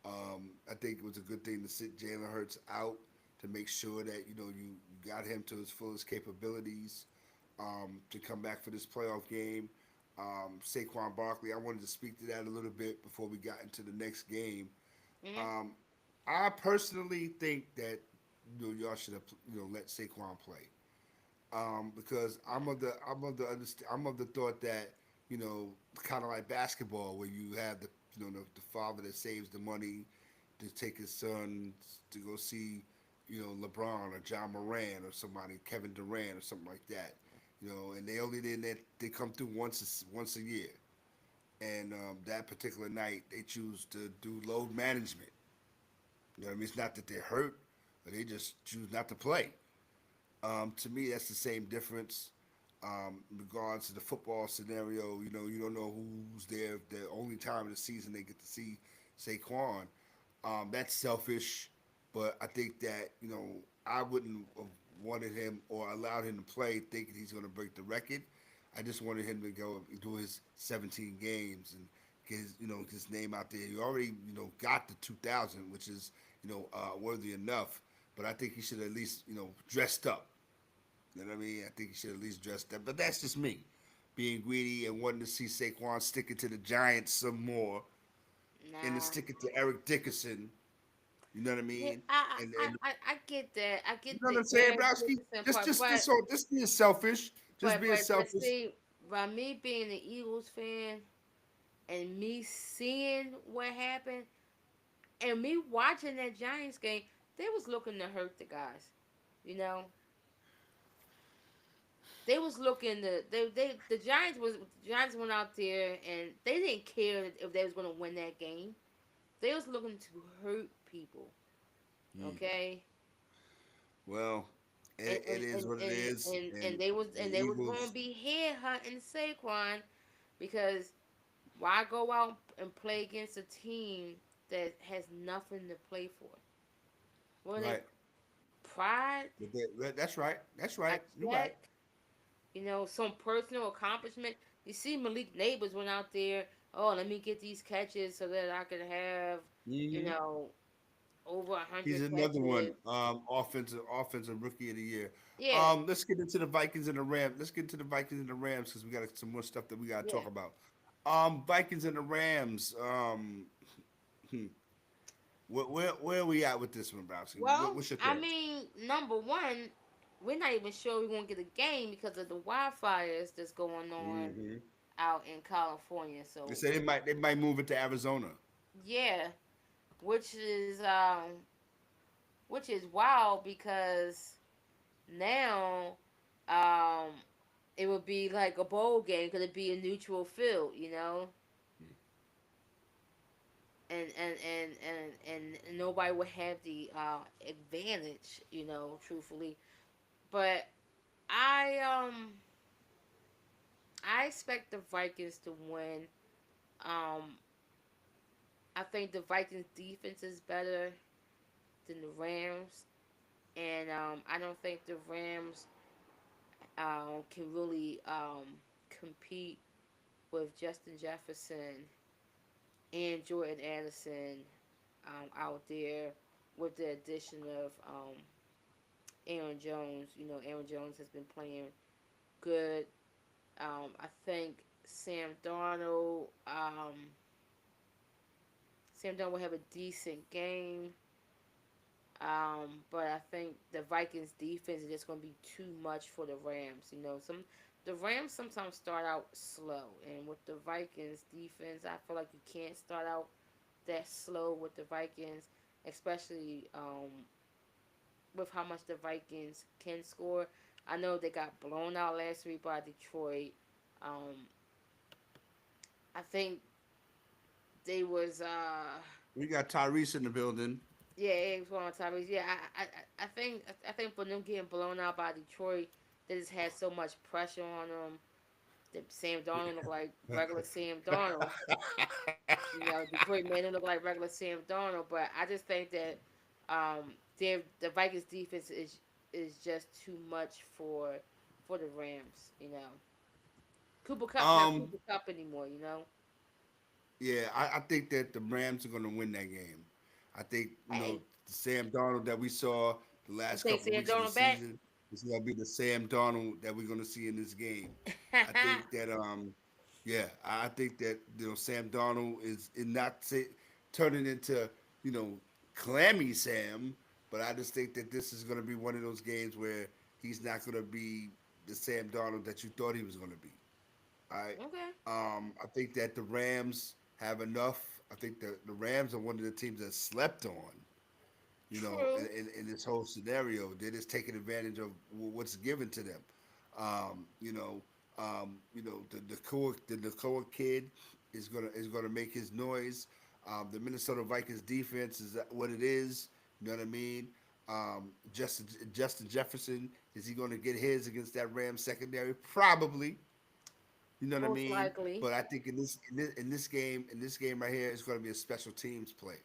I think it was a good thing to sit Jalen Hurts out to make sure that you got him to his fullest capabilities to come back for this playoff game. Saquon Barkley, I wanted to speak to that a little bit before we got into the next game. Mm-hmm. Um, I personally think that y'all should have let Saquon play because Yeah. I'm of the thought that kind of like basketball where you have the father that saves the money to take his son to go see LeBron or John Moran or somebody Kevin Durant or something like that. And they only did that they come through once a year, and that particular night they choose to do load management. You know what I mean? It's not that they're hurt. or they just choose not to play. To me, that's the same difference. In regards to the football scenario, you don't know who's there. The only time of the season they get to see Saquon. That's selfish, but I think that I wouldn't have wanted him or allowed him to play thinking he's going to break the record. I just wanted him to go and do his 17 games and get his name out there. He already got the 2,000, which is worthy enough. But I think he should at least dressed up. You know what I mean? I think he should at least dressed up. But that's just me being greedy and wanting to see Saquon sticking to the Giants some more and to Nah. stick it to Eric Dickerson. You know what I Yeah, mean? And I get that. I you get know what the I'm saying, Eric Browski? Dickerson Just part, just just so this being selfish. Just being but selfish. see, by me being an Eagles fan and me seeing what happened and me watching that Giants game, they was looking to hurt the guys. You know, they was looking to the Giants went out there and they didn't care if they was going to win that game. They was looking to hurt people. Mm. Okay, Well, and it is what it is, and the and they was gonna Eagles. be head hunting Saquon because why go out and play against a team that has nothing to play for? Well, they Right. pride, That's right. That's a right. You're right. check, some personal accomplishment. You see, Malik Neighbors went out there. Oh, let me get these catches so that I could have, you Hmm. know, over a He's hundred another one. catches. Offensive rookie of the year. Yeah, Let's get into the Vikings and the Rams. Let's get into the Vikings and the Rams because we got some more stuff that we got to yeah. talk about. Vikings and the Rams. Hmm. Where are we at with this one, Browski? Well, What's your I thoughts? mean, number one, we're not even sure we're gonna get a game because of the wildfires that's going on Hmm. out in California. They So say they might move it to Arizona. yeah, which is um, which is wild because now um, it would be like a bowl game because it'd be a neutral field, and nobody would have the advantage, truthfully. But I um I expect the Vikings to win. Um, I think the Vikings defense is better than the Rams, and I don't think the Rams can really compete with Justin Jefferson and Jordan Anderson out there with the addition of Aaron Jones. Aaron Jones has been playing good. I think Sam Darnold will have a decent game. But I think the Vikings defense is just going to be too much for the Rams. The Rams sometimes start out slow, and with the Vikings defense, I feel like you can't start out that slow with the Vikings, especially with how much the Vikings can score. I know they got blown out last week by Detroit. Um, I think they was We got Tyrese in the building. yeah, it was one of Tyrese. Yeah, I think for them getting blown out by Detroit, they just had so much pressure on them. That Sam Darnold looked like regular Sam Darnold. Detroit made him look like regular Sam Darnold. But I just think that the Vikings defense is just too much for the Rams. Cooper Cup's not Um, Cooper Cup anymore. yeah, I think that the Rams are going to win that game. I think Hey, the Sam Darnold that we saw the you last take couple of Sam weeks of the Darnold back? season is going to be the Sam Darnold that we're going to see in this game. I think that yeah, I think that Sam Darnold is not turning into you know clammy Sam, but I just think that this is going to be one of those games where he's not going to be the Sam Darnold that you thought he was going to be. All right. Okay. I think that the Rams have enough. I think the Rams are one of the teams that slept on, True. in this whole scenario. They're just taking advantage of what's given to them. Um, you know, the Nakoa kid is gonna make his noise. The Minnesota Vikings defense is what it is. You know what I mean? Justin Jefferson, is he going to get his against that Rams secondary? Probably. You know what I Most mean? likely. But I think in this game right here, it's going to be a special teams play.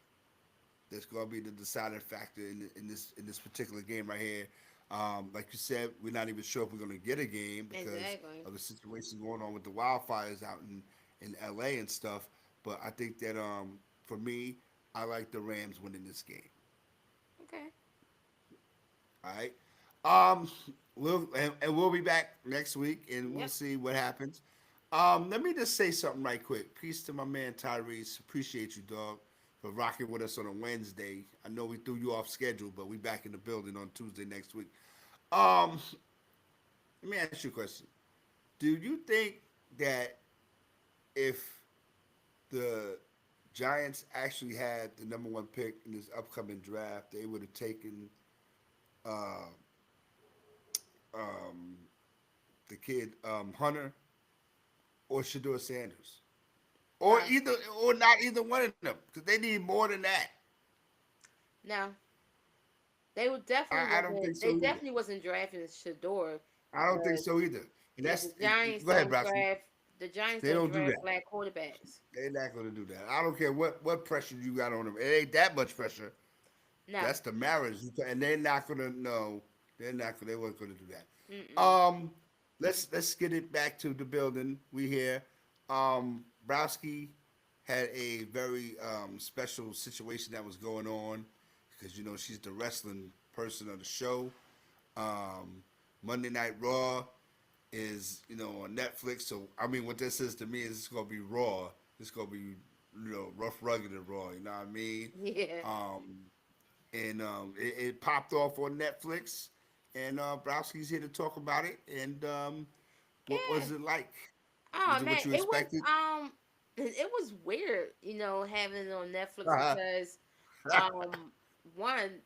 That's going to be the deciding factor in this particular game right here. Like you said, we're not even sure if we're going to get a game because Exactly. of the situation going on with the wildfires out in LA and stuff. But I think that for me, I like the Rams winning this game. Okay. All right. Um, and we'll be back next week, and we'll Yep. see what happens. Let me just say something right quick. Peace to my man Tyrese. Appreciate you, dog, for rocking with us on a Wednesday. I know we threw you off schedule, but we back in the building on Tuesday next week. Um, Let me ask you a question. Do you think that if the Giants actually had the number one pick in this upcoming draft, they would have taken uh, um, the kid Hunter or Shador Sanders, or Uh, either or not either one of them, because they need more than that. Now they would definitely I don't think wasn't. They so either. definitely wasn't drafting Shador I don't think because so either. And yeah, that's the Giants go ahead, don't Browski. draft. The Giants They don't don't do draft that. black quarterbacks. They're not going to do that. I don't care what pressure you got on them. It ain't that much pressure. No. That's the marriage, and they're not going to know. They're not. They weren't going to do that. Mm-mm. Let's get it back to the building. We here. Browski had a very special situation that was going on because she's the wrestling person of the show. Um, Monday Night Raw is on Netflix. So I mean, what this is to me is it's gonna be raw. It's gonna be rough, rugged, and raw. You know what I mean? Yeah. Um, and it popped off on Netflix, and Browski's here to talk about it. And what Yeah. was it like? Oh Was it man, what you it was expected? it was weird, having it on Netflix Uh-huh. because one,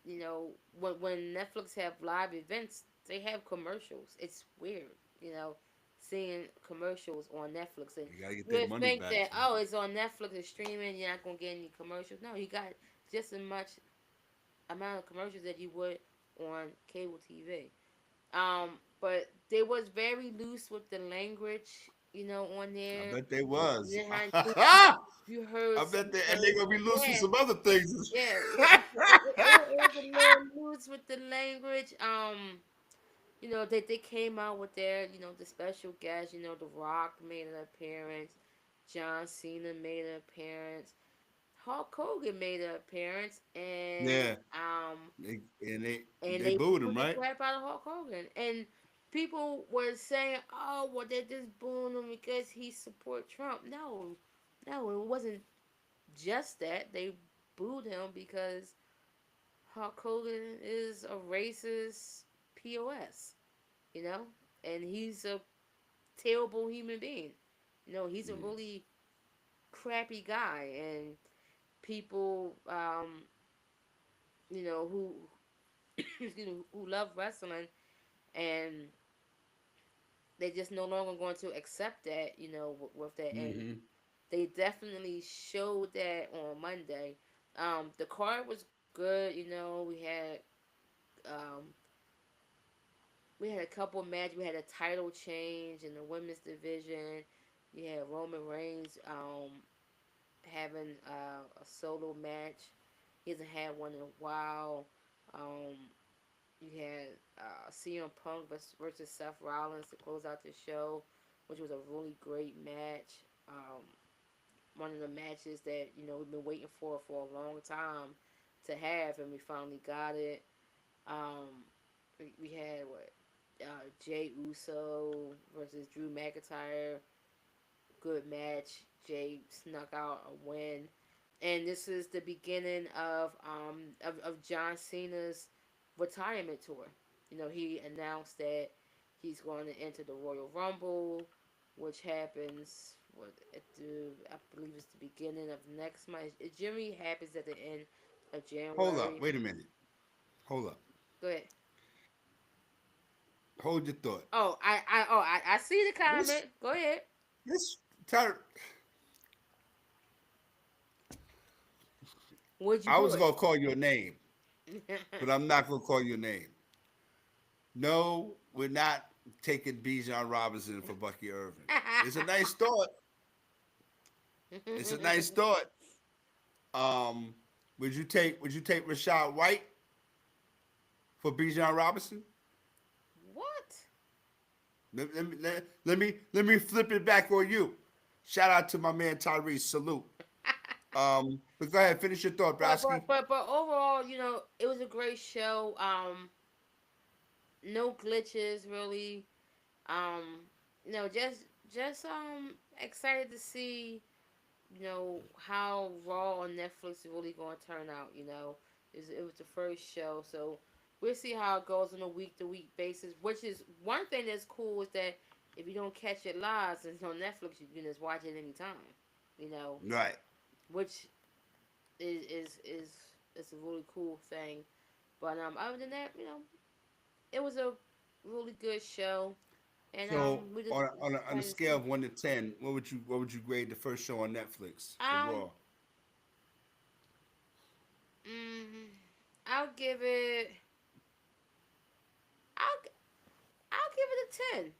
when Netflix have live events, they have commercials. It's weird, seeing commercials on Netflix, and You gotta get you their would money think back. that, oh, it's on Netflix, it's streaming, you're not gonna get any commercials. No, you got just as much amount of commercials that you would on cable TV. But they was very loose with the language, on I there. bet they was. You had you, I you heard bet some they and they curse. gonna be loose with Yeah, some other things. yeah. It was a little loose with the language. They came out with their, the special guests. The Rock made an appearance. John Cena made an appearance. Hulk Hogan made an appearance, Yeah, they, and they they booed him, booed the right? crap out of Hulk Hogan. And people were saying, "Oh, well, they're just booing him because he support Trump." No, no, it wasn't just that. They booed him because Hulk Hogan is a racist pos, you know, and he's a terrible human being. He's a Yeah. really crappy guy, and people, who excuse me, who love wrestling and they just no longer going to accept that, with that. And Hmm. they definitely showed that on Monday. The card was good. Um, we had a couple of matches. We had a title change in the women's division. You had Roman Reigns having a solo match. He hasn't had one in a while. Um, You had CM Punk versus Seth Rollins to close out the show, which was a really great match. One of the matches that we've been waiting for a long time to have, and we finally got it. We had what Jay Uso versus Drew McIntyre. Good match. Jay snuck out a win, and this is the beginning of John Cena's retirement tour. He announced that he's going to enter the Royal Rumble, which happens at I believe it's the beginning of next month. It generally happens at the end of Hold up. January. Wait a minute. Hold up. Go ahead. Hold your thought. I see the This comment. Go ahead. this Tyler, Would you I do was it? gonna call your name. but I'm not gonna call your name. No, we're not taking Bijan Robinson for Bucky Irvin. It's a nice thought. It's a nice thought. Um, would you take Rashad White for Bijan Robinson? What? Let me flip it back on you. Shout out to my man Tyrese. Salute. But go ahead, finish your thought, But Browski. but but but overall, it was a great show. No glitches really. Um, just excited to see how Raw on Netflix is really going to turn out. It was the first show, so we'll see how it goes on a week to week basis. Which is one thing that's cool is that if you don't catch it live, since it's on Netflix, you can just watch it anytime. You know, Right. which is a really cool thing. But other than that, it was a really good show, and So we just on a excited to scale see. of 1 to 10, what would you grade the first show on Netflix, the Um, Raw? mm, I'll give it. I'll I'll give it a 10.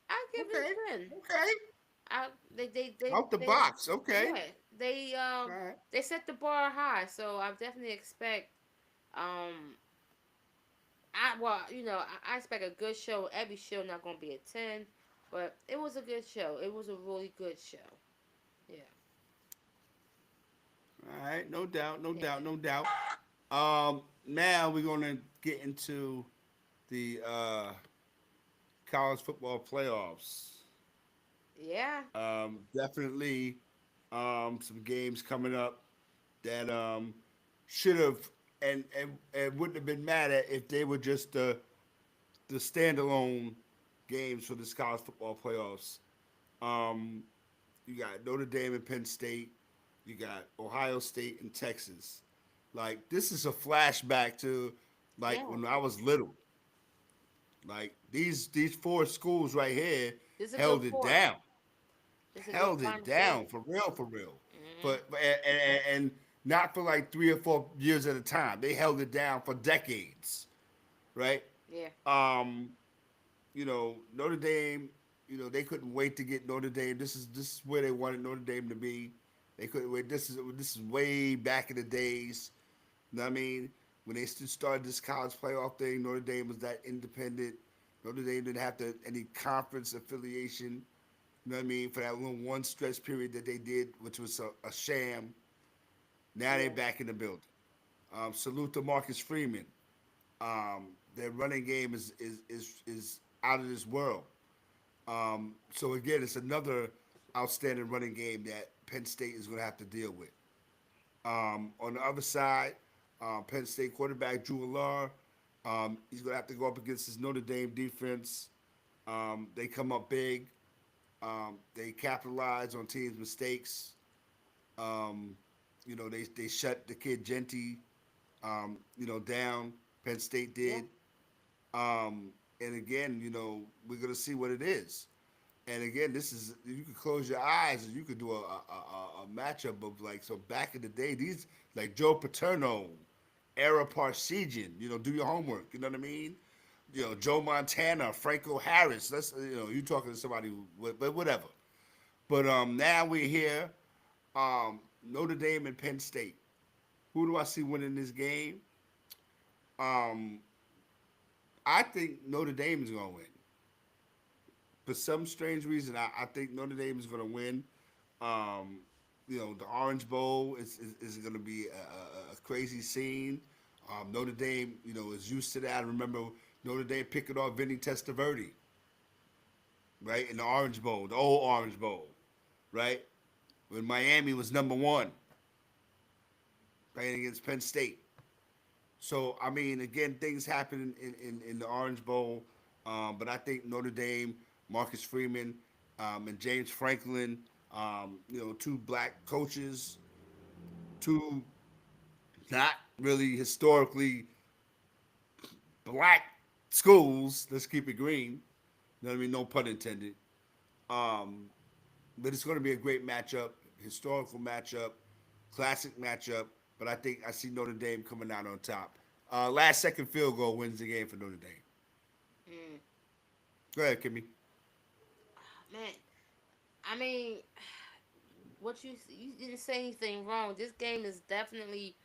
I'll give it Okay. a 10. Okay. I Out the they box. Okay. yeah All right. they set the bar high, so I definitely expect um I expect a good show. Every show not gonna be a 10, but it was a good show. It was a really good show. Yeah, All right. No doubt. No yeah, doubt. No doubt. Now we're gonna get into the college football playoffs. yeah. Definitely some games coming up that should have and wouldn't have been mad at if they were just the standalone games for this college football playoffs. Um, you got Notre Dame and Penn State. You got Ohio State and Texas. Like this is a flashback to like Yeah. when I was little. Like these four schools right here This is a good held it four. down, This is a good held it Final Four. down for real, for real. Hmm. But and not for like 3 or 4 years at a time. They held it down for decades, right? Yeah. Um, Notre Dame, they couldn't wait to get Notre Dame. This is where they wanted Notre Dame to be. They couldn't wait. This is way back in the days. You know what I mean? When they started this college playoff thing, Notre Dame was that independent. Notre Dame didn't have any conference affiliation. You know what I mean? For that little one stretch period that they did, which was a sham. Now they're Yeah. back in the building. Salute to Marcus Freeman. Their running game is out of this world. So again, it's another outstanding running game that Penn State is going to have to deal with. On the other side, Penn State quarterback Drew Allar, he's going to have to go up against his Notre Dame defense. They come up big. They capitalize on teams' mistakes. Um, they shut the kid Genty, down. Penn State Yeah. did. And again, we're gonna see what it is. And again, this is you can close your eyes and you could do a matchup of like so back in the day, these like Joe Paterno, Era Parsegian, do your homework. You know what I mean? Joe Montana, Franco Harris. Let's you talking to somebody, but whatever. But now we're here. Notre Dame and Penn State. Who do I see winning this game? Um, I think Notre Dame is going to win. For some strange reason, I think Notre Dame is going to win. Um, the Orange Bowl is going to be a crazy scene. Notre Dame, is used to that. I remember Notre Dame picking off Vinny Testaverde, right, in the Orange Bowl, the old Orange Bowl, right, when Miami was number one, playing against Penn State. So I mean, again, things happen in the Orange Bowl, but I think Notre Dame, Marcus Freeman, and James Franklin, two black coaches, two not really historically black schools. Let's keep it green. You know what I mean? No pun intended. Um, but it's going to be a great matchup, historical matchup, classic matchup. But I think I see Notre Dame coming out on top. Last second field goal wins the game for Notre Dame. Mm. Go ahead, Kimmy. Man, I mean, you didn't say anything wrong. This game is definitely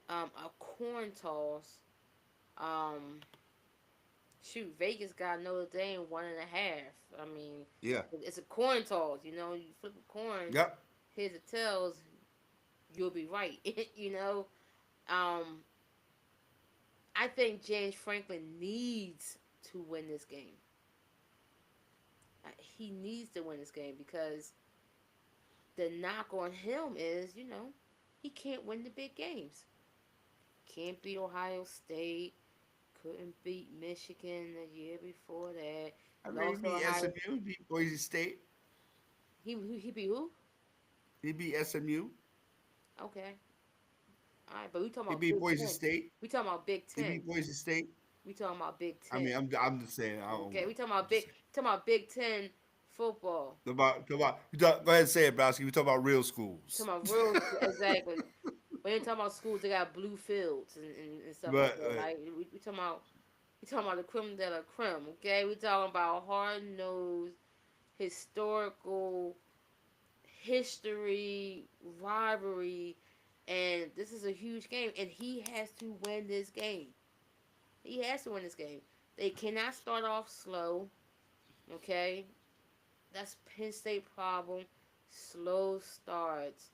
a coin toss. Um, Shoot, Vegas got Notre Dame 1.5. I mean, Yeah. it's a coin toss. You know, you flip a coin, Yep. heads or tails, you'll be right. you know, um, I think James Franklin needs to win this game. He needs to win this game because the knock on him is, he can't win the big games. Can't beat Ohio State. Couldn't beat Michigan the year before that. I mean, he Lost to beat Ohio. SMU, beat Boise State, He beat who? he beat SMU, Okay. All right, but we talking he about beat Big Boise Ten. State, We talking about Big he Ten. beat Boise State. We talking about Big I Ten. mean, I'm just saying. I don't Okay, know. we talking I'm about just saying. Big Ten football. Go ahead and say it, Browski. We talk about real schools. Talking about real exactly. We ain't talking about schools that got blue fields and stuff like But that. Like we talking about the creme de la creme. Okay, we talking about hard nosed historical history rivalry, and this is a huge game, and he has to win this game. He has to win this game. They cannot start off slow. Okay, that's Penn State problem. Slow starts.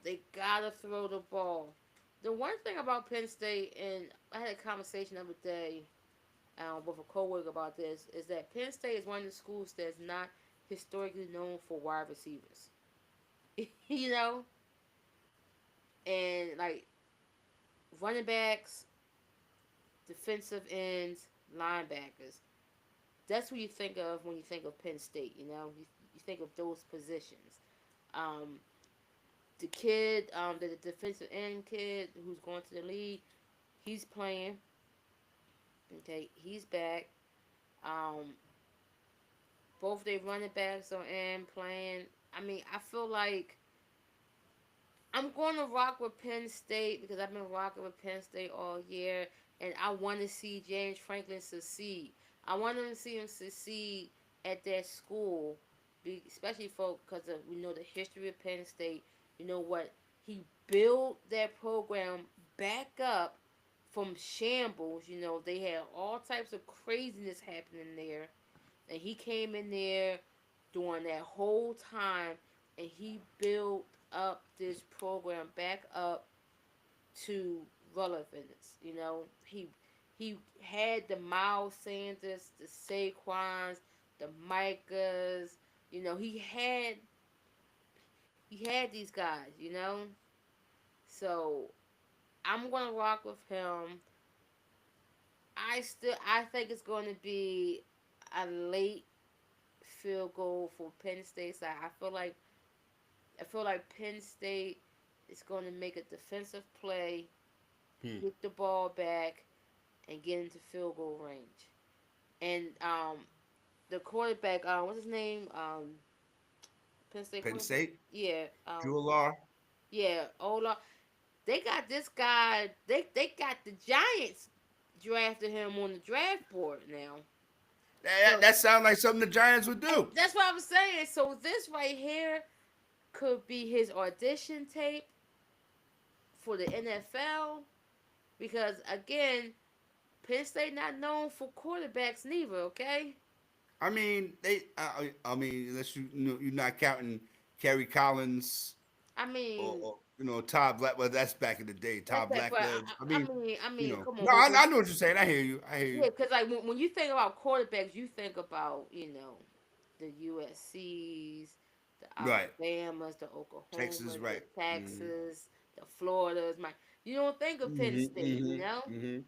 They gotta throw the ball. The one thing about Penn State, and I had a conversation the other day with a coworker about this, is that Penn State is one of the schools that's not historically known for wide receivers. you know, and like running backs, defensive ends, linebackers. That's what you think of when you think of Penn State. You think of those positions. Um, the defensive end kid who's going to the league, he's playing. Okay, he's back. Um, both their running backs are in playing. I mean, I feel like I'm going to rock with Penn State because I've been rocking with Penn State all year, and I want to see James Franklin succeed. I want to see him succeed at that school, especially for because we know the history of Penn State. You know what he built that program back up from shambles. They had all types of craziness happening there, and he came in there during that whole time, and he built up this program back up to relevance. He had the Miles Sanders, the Saquons, the Micahs. He had these guys. So I'm gonna rock with him. I think it's going to be a late field goal for Penn State side. I feel like Penn State is going to make a defensive play, Hmm. get the ball back, and get into field goal range. And the quarterback, what's his name? Penn State Penn quarterback. State, Yeah, Jular. yeah. Ola. They got this guy. They got the Giants drafted him on the draft board now. So That sounds like something the Giants would do. that's what I'm saying. So this right here could be his audition tape for the NFL because again, Penn State not known for quarterbacks neither. Okay, I mean, I mean, unless you're not counting Kerry Collins I mean or Todd Black. Well, that's back in the day. that's Todd that. But Blackledge. I I mean, mean, I mean, come on. no, I know what you're saying. I hear you. I hear Yeah, you. because like when you think about quarterbacks, you think about the USC's, the Right. Alabamas, the Texas, Oklahomas, the right. Mm-hmm. Texas, the Floridas. You don't think of Penn Mm-hmm. State, Mm-hmm. Mm-hmm.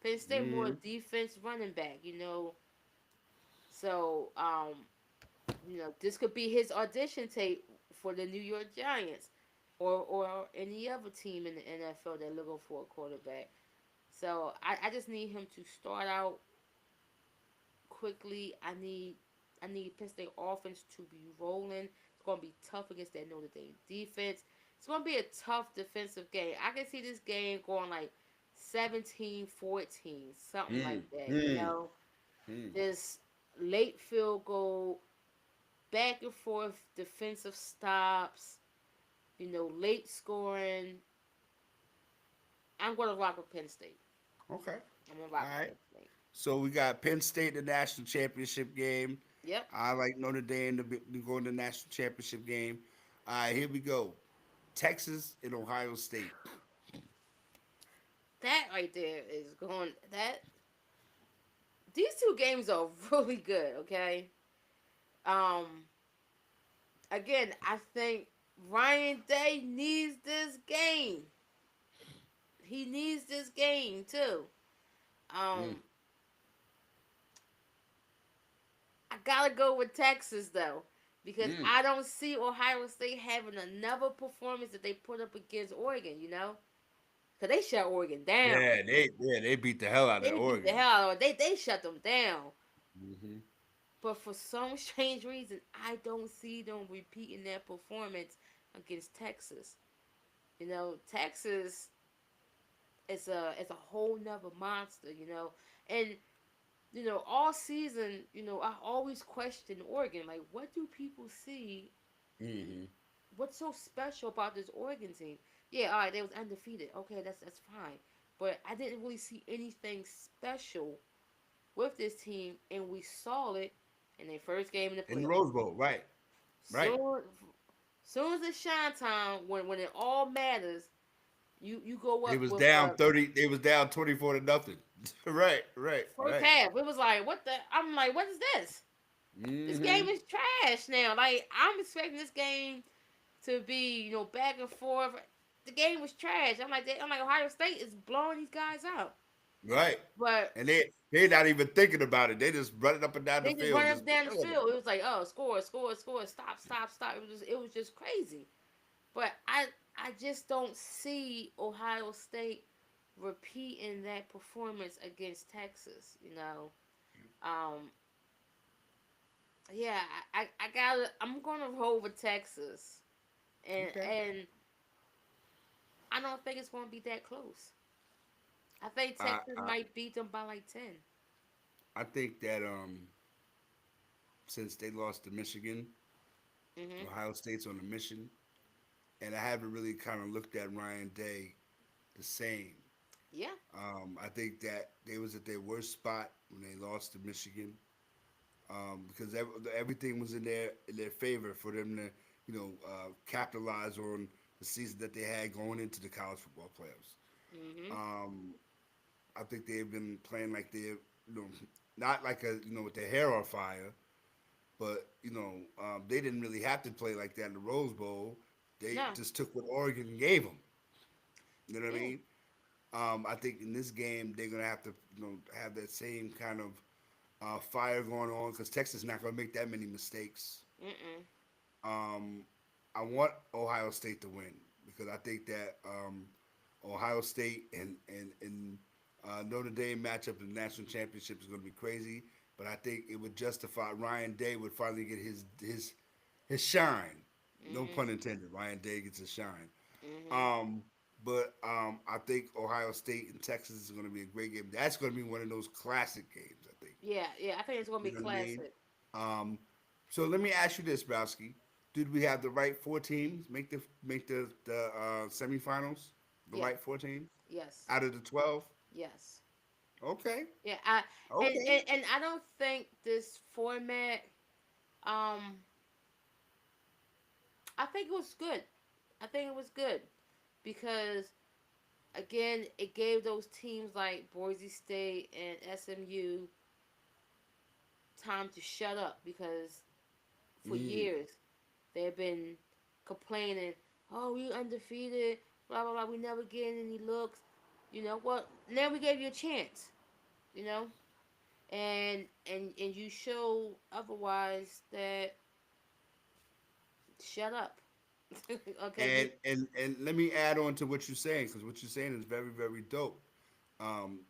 Penn State more Mm-hmm. defense running back. So this could be his audition tape for the New York Giants or any other team in the NFL that looking for a quarterback. So I just need him to start out quickly. I need Penn State offense to be rolling. It's gonna be tough against that Notre Dame defense. It's gonna be a tough defensive game. I can see this game going like 17-14, something like Mm, that. mm, mm. This late field goal, back and forth defensive stops, late scoring. I'm going to rock with Penn State. Okay. I'm going to All rock with right. Penn State. So we got Penn State, the national championship game. Yep. I like Notre Dame to go in the national championship game. All right, here we go. Texas and Ohio State. That right there is going. These two games are really good, okay? Um, Again, I think Ryan Day needs this game. He needs this game too. Mm, Um, I gotta go with Texas though, because mm. I don't see Ohio State having another performance that they put up against Oregon. Because they shut Oregon down. Yeah, they beat the hell out of They beat the Oregon. hell out of them. They shut them down. Hmm. But for some strange reason, I don't see them repeating that performance against Texas. Texas is a whole nother monster. And all season, I always question Oregon. Like, what do people see? Hmm. What's so special about this Oregon team? Yeah, all right, they was undefeated. Okay, that's fine. But I didn't really see anything special with this team, and we saw it in their first game in the In the playoffs. Rose Bowl, right? Right. Soon, soon as it's shine time, when it all matters, you go They up was with down 30. They was down 24 to nothing. Right, right, first right. half. It was like, what the? I'm like, what is this? This game Hmm. is trash now. Like, I'm expecting this game to be, back and forth. The game was trash. I'm like, Ohio State is blowing these guys out. Right. But And they're not even thinking about it. They just running up and down the they just field, run just up down the killing them. field. It was like, oh, score, score, score, stop, stop, stop. It was just crazy. But I just don't see Ohio State repeating that performance against Texas. Um, yeah, I'm gonna roll with Texas, and Okay. and I don't think it's gonna be that close. I think I, Texas I might beat them by like 10. I think that since they lost to Michigan, Mhm. Ohio State's on a mission, and I haven't really kind of looked at Ryan Day the same. Yeah. I think that they was at their worst spot when they lost to Michigan, because everything was in their favor for them to capitalize on the season that they had going into the college football playoffs. Mhm. Um, I think they've been playing like they're not like with their hair on fire, but they didn't really have to play like that in the Rose Bowl. They No. just took what Oregon gave them. You know what I Yeah. mean? I think in this game they're gonna have to have that same kind of fire going on because Texas is not gonna make that many mistakes. Mm. Um, I want Ohio State to win because I think that Ohio State and Notre Dame matchup in the national championship is going to be crazy. But I think it would justify Ryan Day would finally get his shine. No Mhm. pun intended. Ryan Day gets his shine. Mhm. Um, but I think Ohio State and Texas is going to be a great game. That's going to be one of those classic games. I think. Yeah. Yeah. I think it's gonna You be know what I mean? classic. Um, so let me ask you this, Browski. Did we have the right four teams make the semifinals? The Yes. right four teams Yes. out of the 12? Yes. Okay, Yeah. And, okay. and and I don't think this format. Um. I think it was good. I think it was good because again, it gave those teams like Boise State and SMU time to shut up because for Mm. years they've been complaining, "Oh, we undefeated, blah blah blah. We never get any looks." You know what? Now we gave you a chance. You know, and you show otherwise that shut up. Okay, And let me add on to what you're saying because what you're saying is very very dope.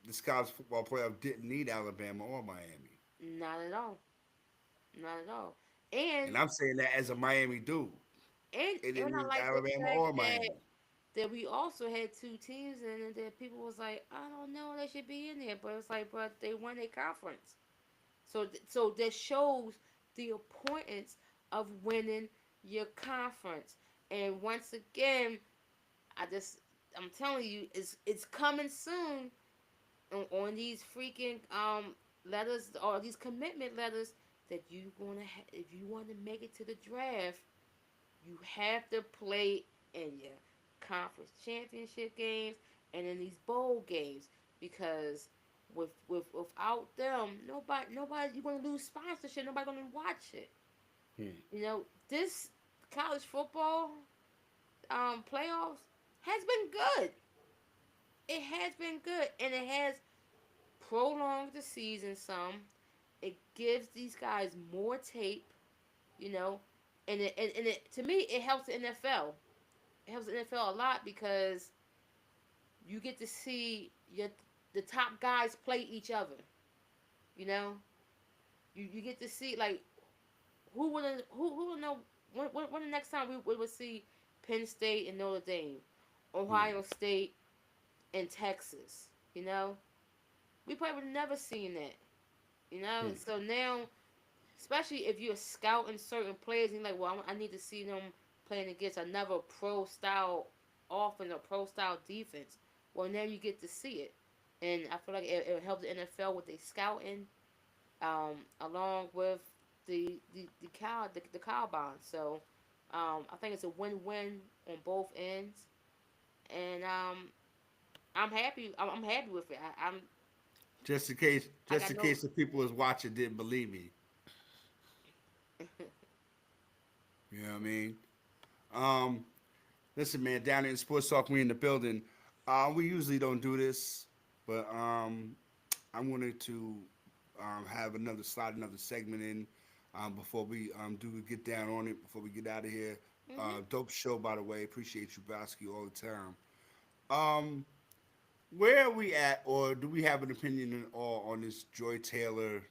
This college football playoff didn't need Alabama or Miami, not at all, not at all. And and I'm saying that as a Miami dude. and It didn't and I need like the Alabama fact or that Miami. that we also had two teams in it that people was like, I don't know, they should be in there, but it's like, but they won a conference, so that shows the importance of winning your conference. And once again, I just I'm telling you, it's coming soon on these freaking letters or these commitment letters that you if you want to make it to the draft, you have to play in your conference championship games and in these bowl games because without them, nobody you're gonna lose sponsorship. Nobody gonna watch it. Hmm. You know this college football playoffs has been good. It has been good, and it has prolonged the season some. It gives these guys more tape, you know, and to me it helps the NFL. It helps the NFL a lot because you get to see the top guys play each other. You know, you get to see like who would know when the next time we would see Penn State and Notre Dame, Hmm. Ohio State and Texas. You know, we probably would never seen that. You know, Hmm. so now especially if you're scouting certain players and you're like, well, I need to see them playing against another pro style offense or pro style defense. Well, now you get to see it, and I feel like it helps the NFL with their scouting, along with the cow bond. So, I think it's a win win on both ends, and I'm happy. I'm happy with it. I Just got in no. case the people was watching didn't believe me. You know what I mean? Um, Listen, man, down in Sports Talk, we in the building. We usually don't do this, but I wanted to have another slide, another segment in before we do get down on it, before we get out of here. Mhm. Dope show, by the way. Appreciate you, Bosky, all the time. Um, where are we at, or do we have an opinion at all on this Joy Taylor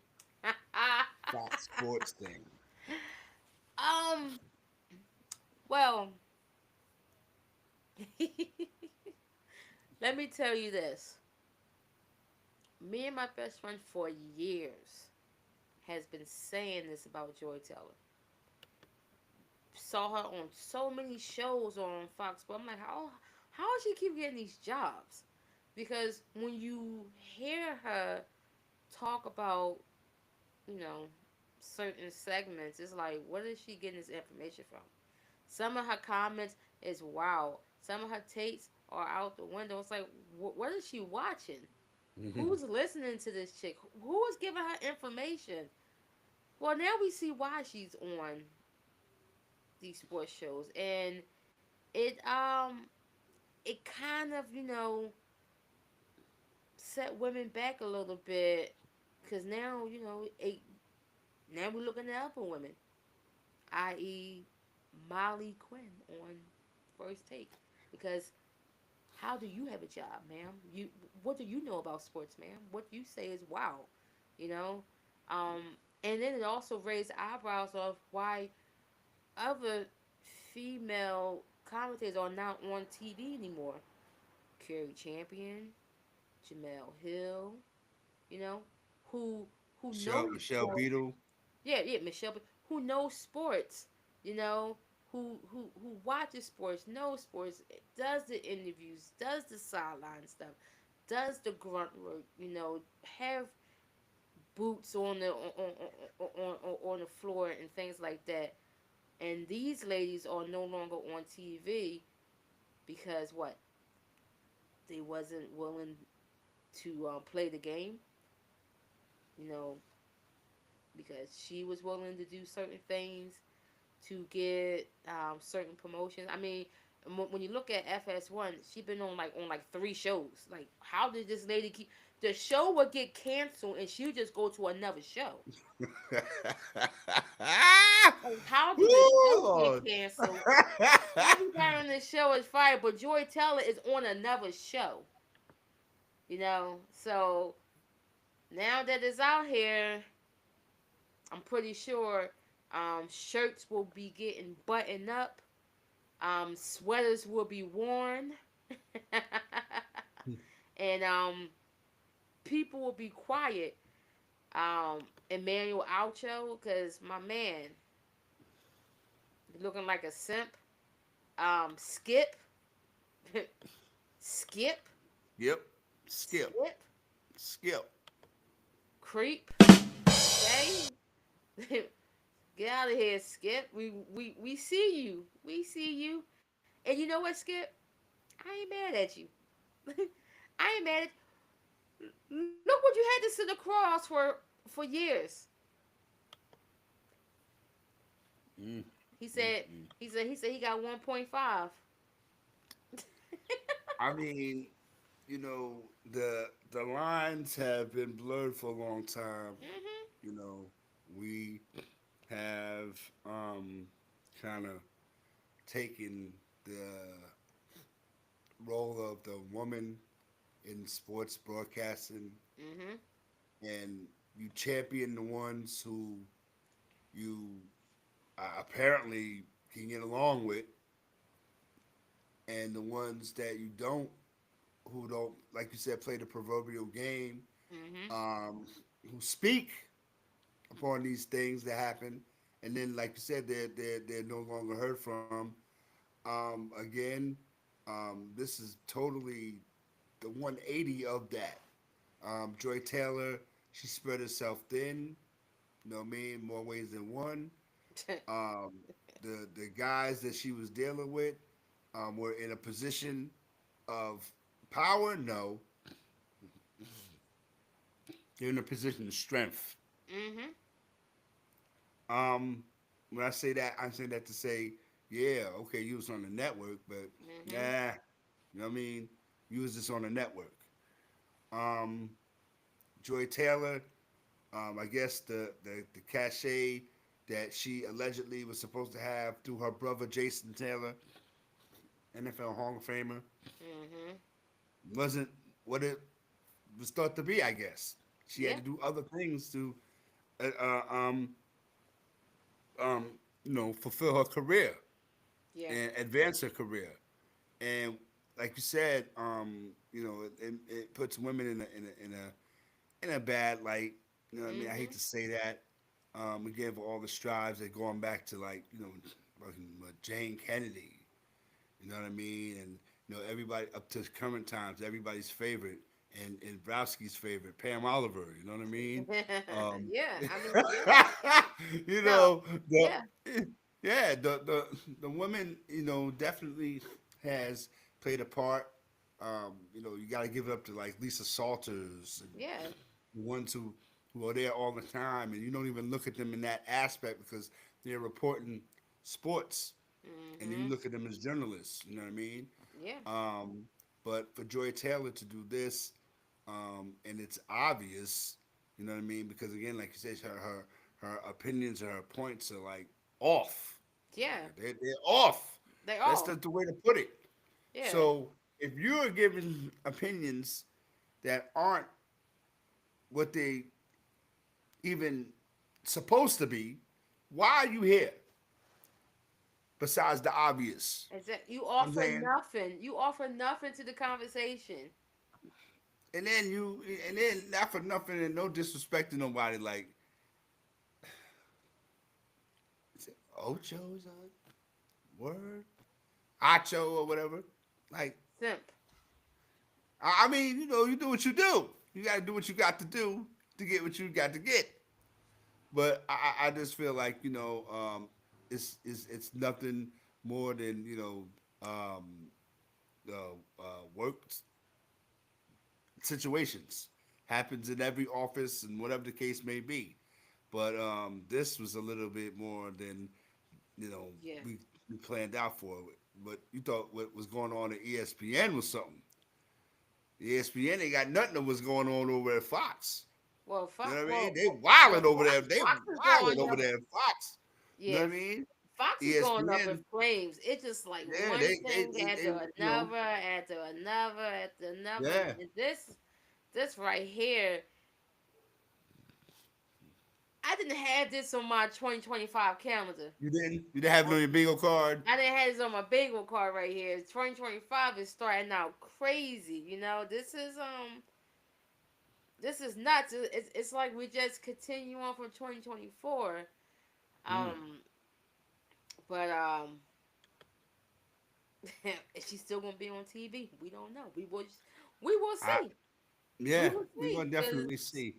Fox Sports thing? um. Well, let me tell you this. Me and my best friend for years has been saying this about Joy Teller. Saw her on so many shows on Fox, but I'm like, how does she keep getting these jobs? Because when you hear her talk about, you know, certain segments, it's like, where is she getting this information from? Some of her comments is wow. Some of her takes are out the window. It's like, what is she watching? Who's listening to this chick? Who is giving her information? Well, now we see why she's on these sports shows, and it it kind of set women back a little bit because now now we're looking at other women, i.e., Molly Quinn on First Take, because how do you have a job, ma'am? What do you know about sports, ma'am? What you say is wow, you know. Um, and then it also raised eyebrows of why other female commentators are not on TV anymore. Carrie Champion, Jamel Hill, you know, who who knows Michelle sports. Beadle. Yeah, Michelle, who knows sports, you know, who watches sports, knows sports, does the interviews, does the sideline stuff, does the grunt work, have boots on the on the floor and things like that. And these ladies are no longer on TV because what? They wasn't willing to play the game, you know, because she was willing to do certain things to get certain promotions. I mean, when you look at FS1, she been on like 3 shows. Like, how did this lady keep? The show would get canceled, and she would just go to another show. Like, how did the Ooh, show get Lord. canceled? Everybody on the show is fired, but Joy Teller is on another show. So now that it's out here, I'm pretty sure shirts will be getting buttoned up. Sweaters will be worn, and people will be quiet. Emmanuel Oucho, because my man looking like a simp. Skip, Skip, Yep. Skip. Skip, Skip. Creep. Okay, get out of here, Skip. We see you. We see you. And you know what, Skip? I ain't mad at you. I ain't mad at. Look what you had to sit across for years. Mm, He mm, said. mm. He got 1.5. I mean, you know, the lines have been blurred for a long time. Mhm. You know, we have kind of taken the role of the woman in sports broadcasting, Mhm. and you champion the ones who you apparently can get along with, and the ones that you don't, who don't, like you said, play the proverbial game, Mhm. um, who speak upon these things that happen, and then, like you said, they're no longer heard from. Again, this is totally the 180 of that. Joy Taylor, she spread herself thin. You know what I mean? More ways than one. Um, the guys that she was dealing with were in a position of power. No, they're in a position of strength. Mhm. Um, when I say that, I say that to say, yeah, okay, you was on the network, but Mhm. nah, you know what I mean? You was just on the network. Um, Joy Taylor, I guess the cachet that she allegedly was supposed to have through her brother Jason Taylor, NFL Hall of Famer, Mhm. wasn't what it was thought to be. I guess she had Yeah. to do other things to, uh, uh, um, um, fulfill her career Yeah. and advance her career. And like you said, it puts women in a bad light. You know what I mean? I hate Mhm. to say that. Again, for all the strives that going back to like Jane Kennedy. You know what I mean? And everybody up to current times, everybody's favorite and Browski's favorite, Pam Oliver. You know what I mean? Um, Yeah. I mean, yeah. you No. know the Yeah. yeah the woman definitely has played a part. You got to give it up to like Lisa Salters and Yeah. the ones who are there all the time, and you don't even look at them in that aspect because they're reporting sports, and then you Mhm. look at them as journalists. You know what I mean? Yeah. Um, but for Joy Taylor to do this, and it's obvious, you know what I mean? Because again, like you said, her opinions or her points are like off. Yeah. They're off. They That's all. the way to put it. Yeah. So if you are giving opinions that aren't what they even supposed to be, why are you here? Besides the obvious, Is that you I'm offer saying. nothing? You offer nothing to the conversation. And then not for nothing and no disrespect to nobody, like is it Ocho's word, Acho or whatever. Like Simp. I mean, you do what you do. You got to do what you got to do to get what you got to get. But I just feel like it's nothing more than work situations happens in every office and whatever the case may be. But this was a little bit more than you know Yeah. we, we planned out for. But you thought what was going on at ESPN was something. ESPN ain't got nothing of what's going on over at Fox. Well, You know Fox. what I mean? Well, They well, wilding over there. They Fox is wilding going over up. there at Fox. You know Yeah. what I mean? Fox is going up in ESPN, flames. It's just like yeah, one thing after you know, another, after another, after another. yeah. And this right here, I didn't have this on my 2025 calendar. You didn't? You didn't have it on your bingo card? I didn't have this on my bingo card right here. 2025 is starting out crazy. This is nuts. It's like we just continue on from 2024. Mm. Um, but is she still gonna be on TV? We don't know. We will I, see. We yeah, will we're see. gonna definitely 'Cause see.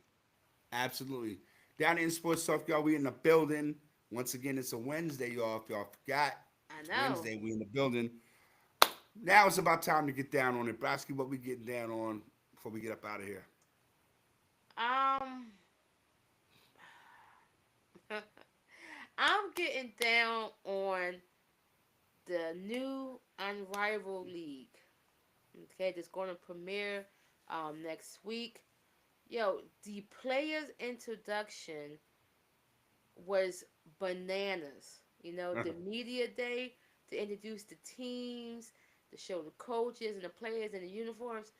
Absolutely. Down in Sports Talk, y'all. We in the building. Once again, it's a Wednesday, y'all. If y'all forgot, I it's know. Wednesday. We in the building. Now it's about time to get down on it. Brosky, what we getting down on before we get up out of here? Um, I'm getting down on the new Unrivaled League. Okay, that's going to premiere next week. Yo, the players' introduction was bananas. The media day to introduce the teams, to show the coaches and the players in the uniforms.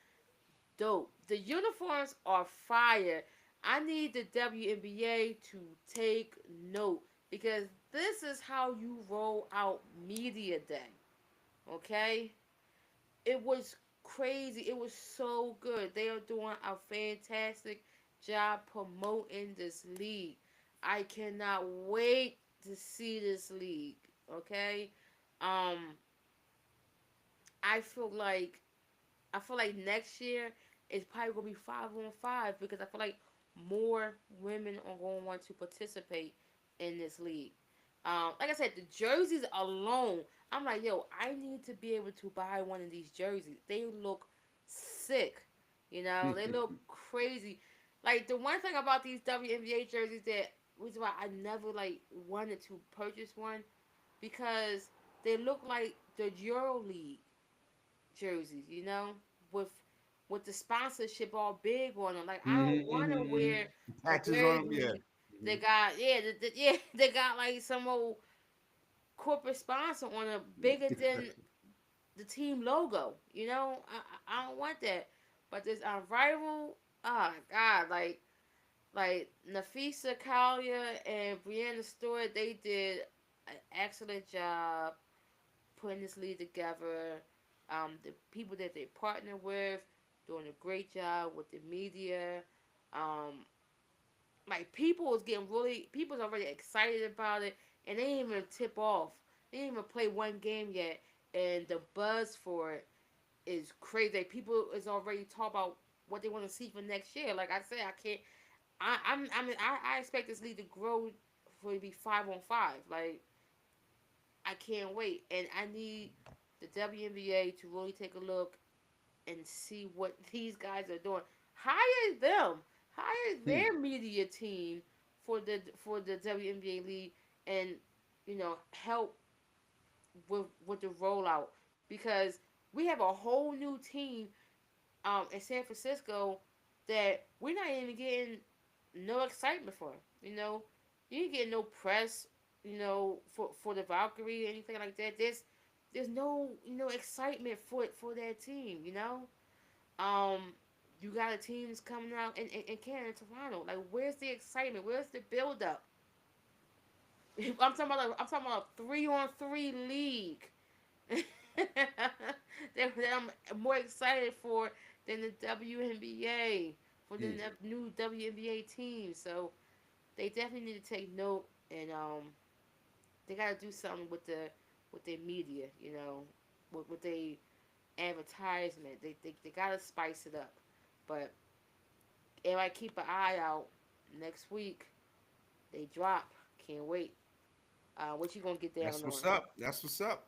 Dope. The uniforms are fire. I need the WNBA to take note because this is how you roll out media day. Okay? It was crazy. It was so good. They are doing a fantastic job promoting this league. I cannot wait to see this league. Okay? Um I feel like next year it's probably gonna be 5-on-5 because I feel like more women are gonna want to participate in this league. Like I said, the jerseys alone, I'm like, yo, I need to be able to buy one of these jerseys. They look sick, they look crazy. Like the one thing about these WNBA jerseys that reason why I never like wanted to purchase one because they look like the Euro League jerseys, with the sponsorship all big on them. Like I don't want to wear a Patches on them, yeah. jersey that got yeah they got like some old corporate sponsor on it bigger than the team logo. I don't want that. But this rival, oh God, like Nafisa Kalia and Brianna Stewart, they did an excellent job putting this league together. The people that they partner with doing a great job with the media. Um, like people's already excited about it, and they didn't even tip off. They didn't even play one game yet, and the buzz for it is crazy. People is already talking about what they want to see for next year. Like I said, I can't. I expect this league to grow for it to be 5-on-5. Like I can't wait, and I need the WNBA to really take a look and see what these guys are doing. Hire them, hire Hmm. their media team for the WNBA league, and help with the rollout because we have a whole new team in San Francisco that we're not even getting no excitement for. You ain't getting no press. For the Valkyrie or anything like that. There's no excitement for that team. Um, you got a teams coming out in Canada, Toronto. Like, where's the excitement? Where's the build up? I'm talking about a 3-on-3 league that I'm more excited for than the WNBA for the Hmm. new WNBA team. So they definitely need to take note and they got to do something with their media. With their advertisement. They got to spice it up. But if I keep an eye out next week, they drop. Can't wait. What you gonna get That's down on? what's up. That's what's up.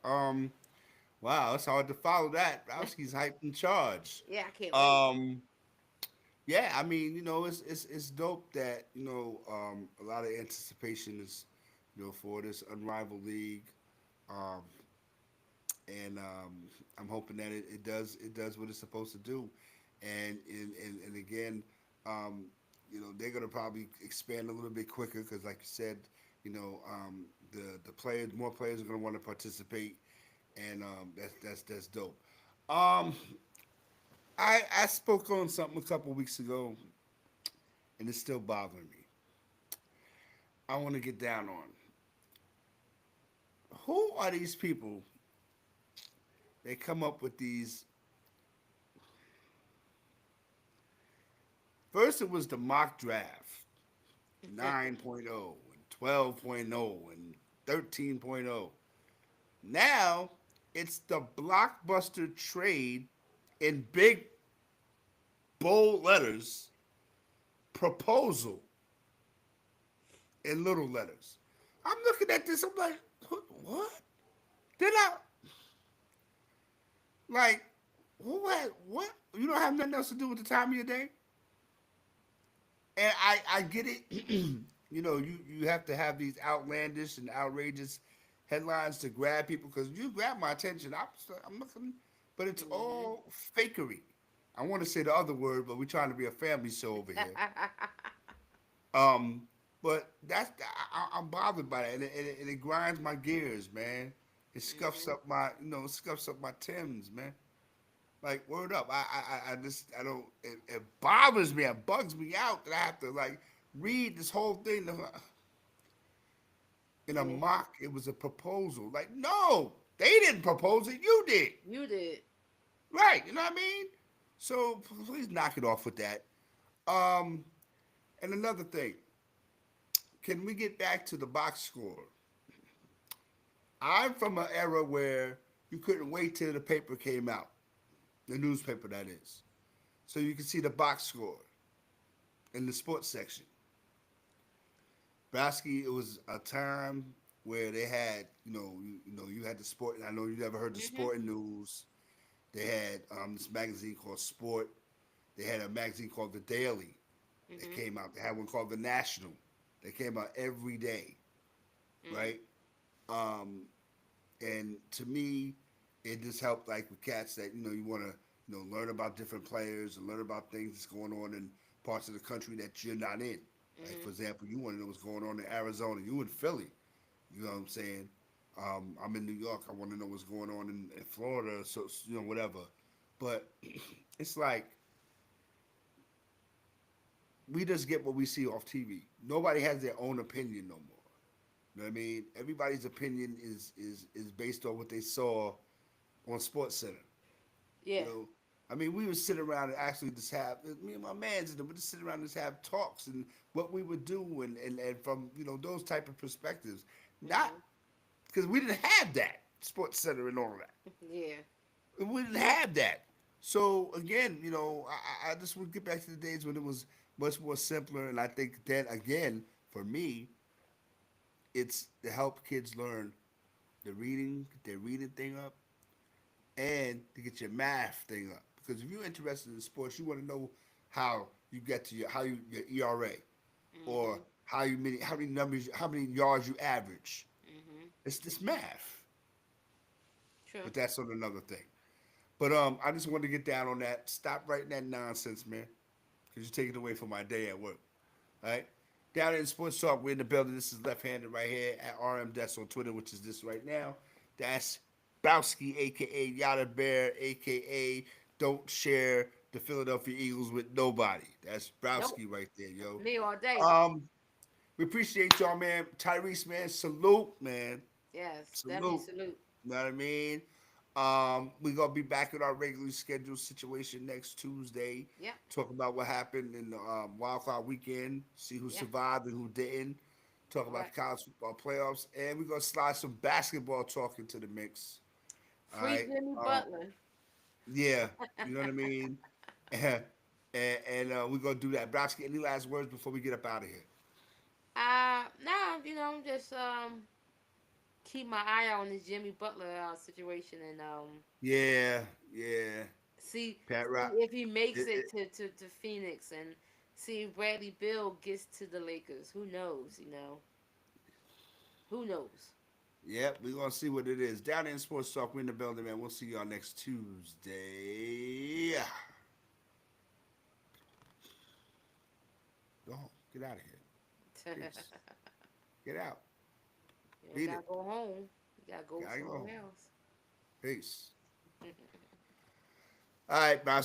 Wow, it's hard to follow that. Browski's hyped in charge. Yeah, I can't wait. Um, yeah, I mean, it's dope that a lot of anticipation is for this unrivaled league, um, and I'm hoping that it does what it's supposed to do, and again, um, they're gonna probably expand a little bit quicker because, like you said, the players more players are gonna want to participate, and that's dope. Um, I spoke on something a couple weeks ago, and it's still bothering me. I want to get down on. Who are these people? They come up with these. First, it was the mock draft 9.0 and 12.0 and 13.0. Now, it's the blockbuster trade in big, bold letters proposal in little letters. I'm looking at this. I'm like, what? Then I like, who had what? You don't have nothing else to do with the time of your day. And I get it. You have to have these outlandish and outrageous headlines to grab people because you grab my attention. I'm looking, but it's Mhm. all fakery. I want to say the other word, but we're trying to be a family show over here. Um, but I'm bothered by that, and it grinds my gears, man. It scuffs Mhm. up my, it scuffs up my Timbs, man. Like word up, I just I don't. It bothers me. It bugs me out that I have to like read this whole thing in a Yeah, mock. It was a proposal. Like no, they didn't propose it. You did, you did. right? You know what I mean? So please knock it off with that. Um, and another thing, can we get back to the box score? I'm from an era where you couldn't wait till the paper came out, the newspaper that is, so you could see the box score in the sports section. Browski, it was a time where they had, you had the sport. I know you never heard the Mhm. sporting news. They had this magazine called Sport. They had a magazine called The Daily that Mhm. came out. They had one called The National. They came out every day, Mhm. right? Um, and to me, it just helped like with cats that you want to learn about different players and learn about things that's going on in parts of the country that you're not in. Like for Mhm. example, you want to know what's going on in Arizona. You in Philly, you know what I'm saying? I'm in New York. I want to know what's going on in Florida. So whatever. But it's like we just get what we see off TV. Nobody has their own opinion no more. You know what I mean? Everybody's opinion is based on what they saw on Sports Center. You Yeah. know, I mean, we would sit around and actually just have me and my mans and them would just sit around and just have talks and what we would do and from those type of perspectives. Not Mhm. because we didn't have that Sports Center and all of that. Yeah. We didn't have that. So again, I just would get back to the days when it was much more simpler, and I think that again for me, it's to help kids learn the reading, get their reading thing up, and to get your math thing up. Because if you're interested in sports, you want to know how you get to your ERA or Mhm. how many numbers how many yards you average. Mhm. It's just math, True. but that's on another thing. But I just wanted to get down on that. Stop writing that nonsense, man, because you're taking away from my day at work. All right. Down in Sports Talk, we're in the building. This is Left Handed right here at RM. That's on Twitter, which is this right now. That's Bowski, aka Yada Bear, aka Don't Share the Philadelphia Eagles with Nobody. That's Nope. Browski right there, yo. Me all day. Um, we appreciate y'all, man. Tyrese, man, salute, man. Yes. Definitely Salute. salute. You know what I mean? We're gonna be back in our regularly scheduled situation next Tuesday. Yeah. Talk about what happened in the wild card weekend. See who Yeah. survived and who didn't. Talk about the Correct. college football playoffs, and we're gonna slide some basketball talk into the mix. All Free right. Jimmy Um, Butler. yeah, you know what I mean. And we're gonna do that. Browski, any last words before we get up out of here? Now just keep my eye on this Jimmy Butler situation and Yeah, yeah. see Pat see Rock. if he makes It, it it, to Phoenix and see if Bradley Bill gets to the Lakers. Who knows? Who knows? Yep, we're gonna see what it is. Down in Sports Talk, we're in the building, man. We'll see y'all next Tuesday. Go home. Get out of here. Peace. Get out. You don't Beat gotta it. go home. You gotta go Gotta go home. somewhere else. Peace. All right, Bosky.